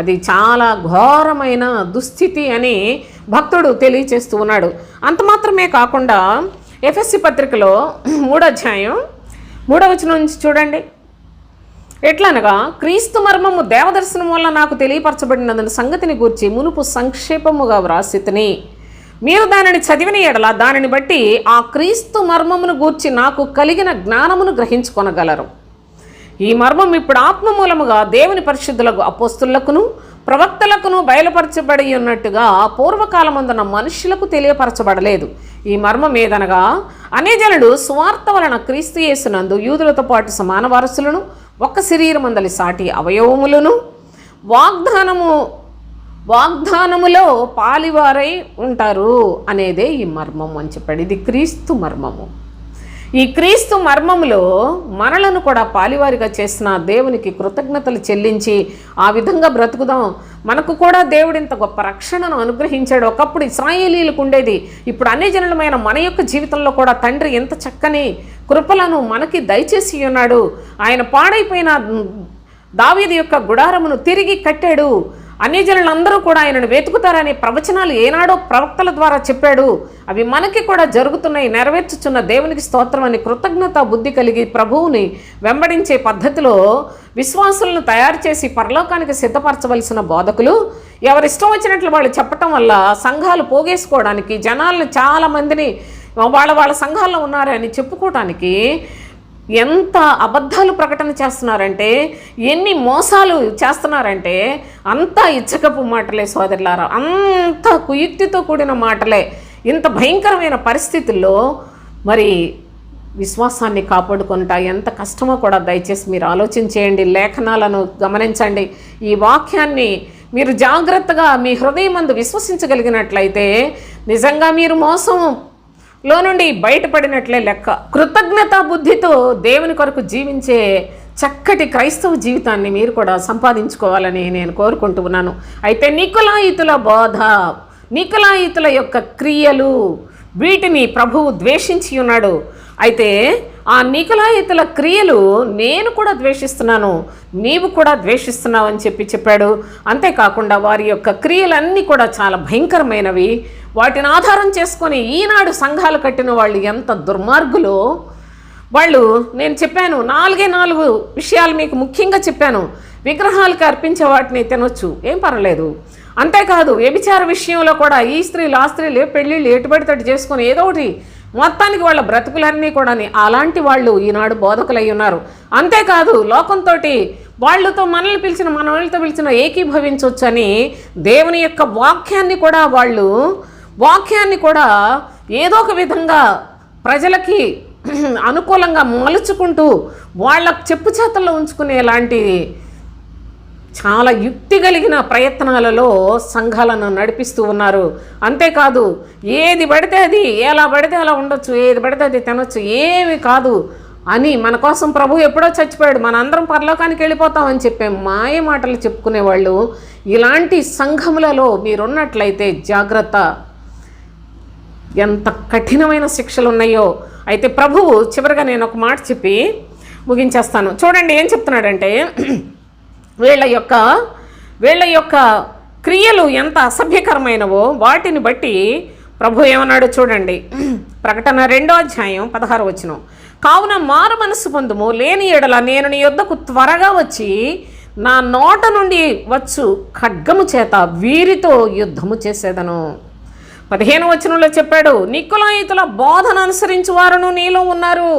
అది చాలా ఘోరమైన దుస్థితి అని భక్తుడు తెలియచేస్తూ ఉన్నాడు. అంత మాత్రమే కాకుండా ఎఫెసీ పత్రికలో 3వ అధ్యాయం 3వ వచనం నుంచి చూడండి. ఎట్లనగా క్రీస్తు మర్మము దేవదర్శనం వల్ల నాకు తెలియపరచబడిన సంగతిని గూర్చి మునుపు సంక్షేపముగా వ్రాసితిని. మీరు దానిని చదివిన ఎడల దానిని బట్టి ఆ క్రీస్తు మర్మమును గూర్చి నాకు కలిగిన జ్ఞానమును గ్రహించుకొనగలరు. ఈ మర్మం ఇప్పుడు ఆత్మమూలముగా దేవుని పరిశుద్ధులకు అపోస్తులకును ప్రవక్తలకును బయలుపరచబడి ఉన్నట్టుగా పూర్వకాలమందున మనుష్యులకు తెలియపరచబడలేదు. ఈ మర్మం ఏదనగా అన్యజనులు సువార్త వలన క్రీస్తు యేసునందు యూదులతో పాటు సమాన వారసులను ఒక్క శరీరమందలి సాటి అవయవములను వాగ్దానములో పాలివారై ఉంటారు అనేదే ఈ మర్మము అని చెప్పాడు. ఇది క్రీస్తు మర్మము. ఈ క్రీస్తు మర్మములో మనలను కూడా పాలివారిగా చేసిన దేవునికి కృతజ్ఞతలు చెల్లించి ఆ విధంగా బ్రతుకుదాం. మనకు కూడా దేవుడు ఇంత గొప్ప రక్షణను అనుగ్రహించాడు. ఒకప్పుడు ఇశ్రాయేలీలకు ఉండేది, ఇప్పుడు అన్యజనులమైన మన యొక్క జీవితంలో కూడా తండ్రి ఎంత చక్కని కృపలను మనకి దయచేసి ఉన్నాడు. ఆయన పాడైపోయిన దావీదు యొక్క గుడారమును తిరిగి కట్టాడు. అన్యజనులందరూ కూడా ఆయనను వెతుకుతారనే ప్రవచనాలు ఏనాడో ప్రవక్తల ద్వారా చెప్పాడు. అవి మనకి కూడా జరుగుతున్నాయి, నెరవేర్చుచున్న దేవునికి స్తోత్రం అని కృతజ్ఞత బుద్ధి కలిగి ప్రభువుని వెంబడించే పద్ధతిలో విశ్వాసులను తయారు చేసి పరలోకానికి సిద్ధపరచవలసిన బోధకులు ఎవరిష్టం వచ్చినట్లు వాళ్ళు చెప్పటం వల్ల సంఘాలు పోగేసుకోవడానికి, జనాలను చాలామందిని వాళ్ళ సంఘాల్లో ఉన్నారని చెప్పుకోవటానికి ఎంత అబద్ధాలు ప్రకటన చేస్తున్నారంటే, ఎన్ని మోసాలు చేస్తున్నారంటే అంతా ఇచ్చకపు మాటలే సోదరులారా, అంత కుయుక్తితో కూడిన మాటలే. ఇంత భయంకరమైన పరిస్థితుల్లో మరి విశ్వాసాన్ని కాపాడుకుంటా ఎంత కష్టమో కూడా దయచేసి మీరు ఆలోచించేయండి. లేఖనాలను గమనించండి. ఈ వాక్యాన్ని మీరు జాగ్రత్తగా మీ హృదయమందు విశ్వసించగలిగినట్లయితే నిజంగా మీరు మోసంలో నుండి బయటపడినట్లే లెక్క. కృతజ్ఞతా బుద్ధితో దేవుని కొరకు జీవించే చక్కటి క్రైస్తవ జీవితాన్ని మీరు కూడా సంపాదించుకోవాలని నేను కోరుకుంటూ ఉన్నాను. అయితే నికొలాయితుల బోధ, నికొలాయితుల యొక్క క్రియలు, వీటిని ప్రభువు ద్వేషించి ఉన్నాడు. అయితే ఆ నికొలాయితుల క్రియలు నేను కూడా ద్వేషిస్తున్నాను, నీవు కూడా ద్వేషిస్తున్నావు అని చెప్పాడు. అంతేకాకుండా వారి యొక్క క్రియలన్నీ కూడా చాలా భయంకరమైనవి. వాటిని ఆధారం చేసుకొని ఈనాడు సంఘాలు కట్టిన వాళ్ళు ఎంత దుర్మార్గులో వాళ్ళు. నేను చెప్పాను 4 విషయాలు మీకు ముఖ్యంగా చెప్పాను. విగ్రహాలకు అర్పించే వాటిని తినొచ్చు, ఏం పర్వాలేదు. అంతేకాదు వ్యభిచార విషయంలో కూడా ఈ స్త్రీలు ఆ స్త్రీలు పెళ్ళిళ్ళు ఎటుబడితోటి చేసుకొని ఏదో ఒకటి మొత్తానికి వాళ్ళ బ్రతుకులన్నీ కూడా అలాంటి వాళ్ళు ఈనాడు బోధకులై ఉన్నారు. అంతేకాదు లోకంతో వాళ్ళతో మనల్ని పిలిచిన మన వాళ్ళతో పిలిచిన ఏకీభవించవచ్చని దేవుని యొక్క వాక్యాన్ని కూడా ఏదో ఒక విధంగా ప్రజలకి అనుకూలంగా మలుచుకుంటూ వాళ్ళ చెప్పు చేతల్లో ఉంచుకునేలాంటి చాలా యుక్తి కలిగిన ప్రయత్నాలలో సంఘాలను నడిపిస్తూ ఉన్నారు. అంతేకాదు ఏది పడితే అది, ఎలా పడితే అలా ఉండొచ్చు, ఏది పడితే అది తినొచ్చు, ఏమి కాదు అని మన కోసం ప్రభు ఎప్పుడో చచ్చిపోయాడు, మన అందరం పరలోకానికి వెళ్ళిపోతామని చెప్పే మాయ మాటలు చెప్పుకునేవాళ్ళు ఇలాంటి సంఘములలో మీరున్నట్లయితే జాగ్రత్త. ఎంత కఠినమైన శిక్షలు ఉన్నాయో. అయితే ప్రభువు చివరిగా నేను ఒక మాట చెప్పి ముగించేస్తాను. చూడండి ఏం చెప్తున్నాడంటే, వీళ్ళ యొక్క క్రియలు ఎంత అసభ్యకరమైనవో వాటిని బట్టి ప్రభు ఏమన్నాడు చూడండి. ప్రకటన 2వ అధ్యాయం 16వ వచనం. కావున మారు మనసు పొందుము, లేని ఎడల నేను నీ యొద్దకు త్వరగా వచ్చి నా నోట నుండి వచ్చు ఖడ్గము చేత వీరితో యుద్ధము చేసేదను. 15వ వచనంలో చెప్పాడు, నికొలాయితుల బోధన అనుసరించు వారును నీలో ఉన్నారు.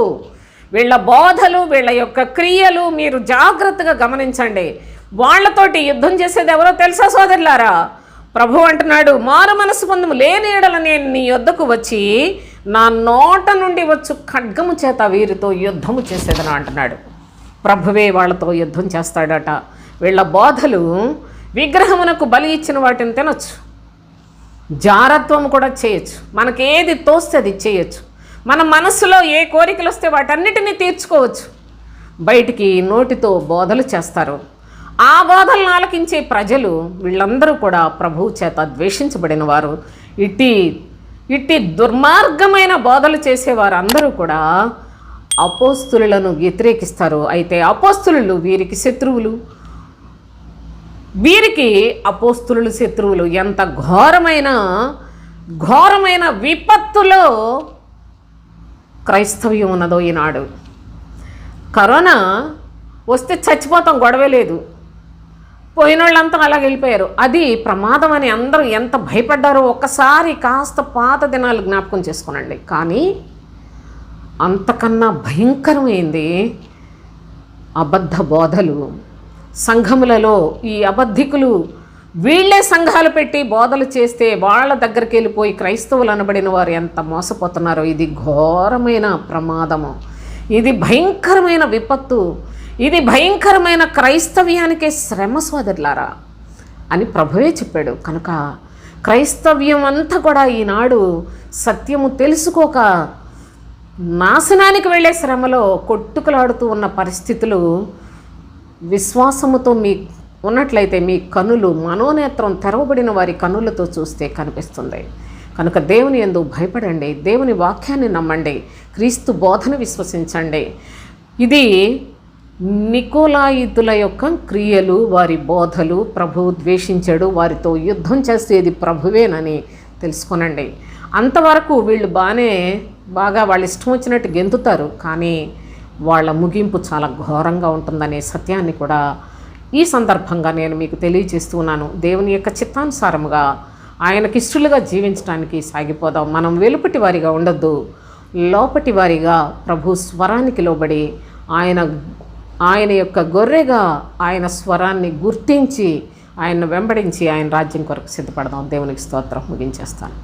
వీళ్ళ బోధలు, వీళ్ళ యొక్క క్రియలు మీరు జాగ్రత్తగా గమనించండి. వాళ్లతోటి యుద్ధం చేసేది ఎవరో తెలుసా సోదరులారా? ప్రభు అంటున్నాడు, మారు మనసు పొందుము, లేని ఎడల నేను నీ యొద్దకు వచ్చి నా నోట నుండి వచ్చు ఖడ్గము చేత వీరితో యుద్ధము చేసేదని అంటున్నాడు. ప్రభువే వాళ్ళతో యుద్ధం చేస్తాడట. వీళ్ళ బోధలు విగ్రహమునకు బలి ఇచ్చిన వాటిని తినొచ్చు, జారత్వం కూడా చేయొచ్చు, మనకేది తోస్తే అది చేయొచ్చు, మన మనసులో ఏ కోరికలు వస్తే వాటన్నిటినీ తీర్చుకోవచ్చు. బయటికి నోటితో బోధలు చేస్తారు. ఆ బోధలను ఆలకించే ప్రజలు వీళ్ళందరూ కూడా ప్రభువు చేత ద్వేషించబడిన వారు. ఇట్టి ఇట్టి దుర్మార్గమైన బోధలు చేసేవారు అందరూ కూడా అపోస్తులను వ్యతిరేకిస్తారు. అయితే అపోస్తులు వీరికి శత్రువులు, వీరికి అపోస్తులు శత్రువులు. ఎంత ఘోరమైన విపత్తులో క్రైస్తవ్యం ఉన్నదో ఈనాడు. కరోనా వస్తే చచ్చిపోతాం, గొడవే లేదు, పోయిన వాళ్ళంతా అలాగ వెళ్ళిపోయారు. అది ప్రమాదం అని అందరూ ఎంత భయపడ్డారో ఒక్కసారి కాస్త పాత దినాలు జ్ఞాపకం చేసుకోనండి. కానీ అంతకన్నా భయంకరమైంది అబద్ధ బోధలు. సంఘములలో ఈ అబద్ధికులు వీళ్ళే సంఘాలు పెట్టి బోధలు చేస్తే వాళ్ళ దగ్గరికి వెళ్ళిపోయి క్రైస్తవులు అనబడిన వారు ఎంత మోసపోతున్నారో. ఇది ఘోరమైన ప్రమాదము, ఇది భయంకరమైన విపత్తు, ఇది భయంకరమైన క్రైస్తవ్యానికే శ్రమ సోదరులారా అని ప్రభువే చెప్పాడు. కనుక క్రైస్తవ్యం అంతా కూడా ఈనాడు సత్యము తెలుసుకోక నాశనానికి వెళ్ళే శ్రమలో కొట్టుకులాడుతూ ఉన్న పరిస్థితులు విశ్వాసముతో మీ ఉన్నట్లయితే మీ కనులు, మనోనేత్రం తెరవబడిన వారి కనులతో చూస్తే కనిపిస్తుంది. కనుక దేవుని యందు భయపడండి, దేవుని వాక్యాన్ని నమ్మండి, క్రీస్తు బోధన విశ్వసించండి. ఇది నికోలాయితుల యొక్క క్రియలు, వారి బోధలు. ప్రభువు ద్వేషించాడు, వారితో యుద్ధం చేసేది ప్రభువేనని తెలుసుకొనండి. అంతవరకు వీళ్ళు బాగా వాళ్ళ ఇష్టం వచ్చినట్టు గెంతుతారు, కానీ వాళ్ళ ముగింపు చాలా ఘోరంగా ఉంటుందనే సత్యాన్ని కూడా ఈ సందర్భంగా నేను మీకు తెలియజేస్తున్నాను. దేవుని యొక్క చిత్తానుసారముగా ఆయనకిష్టులుగా జీవించడానికి సాగిపోదాం. మనం వెలుపటి వారిగా ఉండొద్దు, లోపటి వారిగా ప్రభు స్వరానికి లోబడి ఆయన యొక్క గొర్రెగా ఆయన స్వరాన్ని గుర్తించి ఆయన వెంబడించి ఆయన రాజ్యం కొరకు సిద్ధపడదాం. దేవునికి స్తోత్రం. ముగించేస్తాను.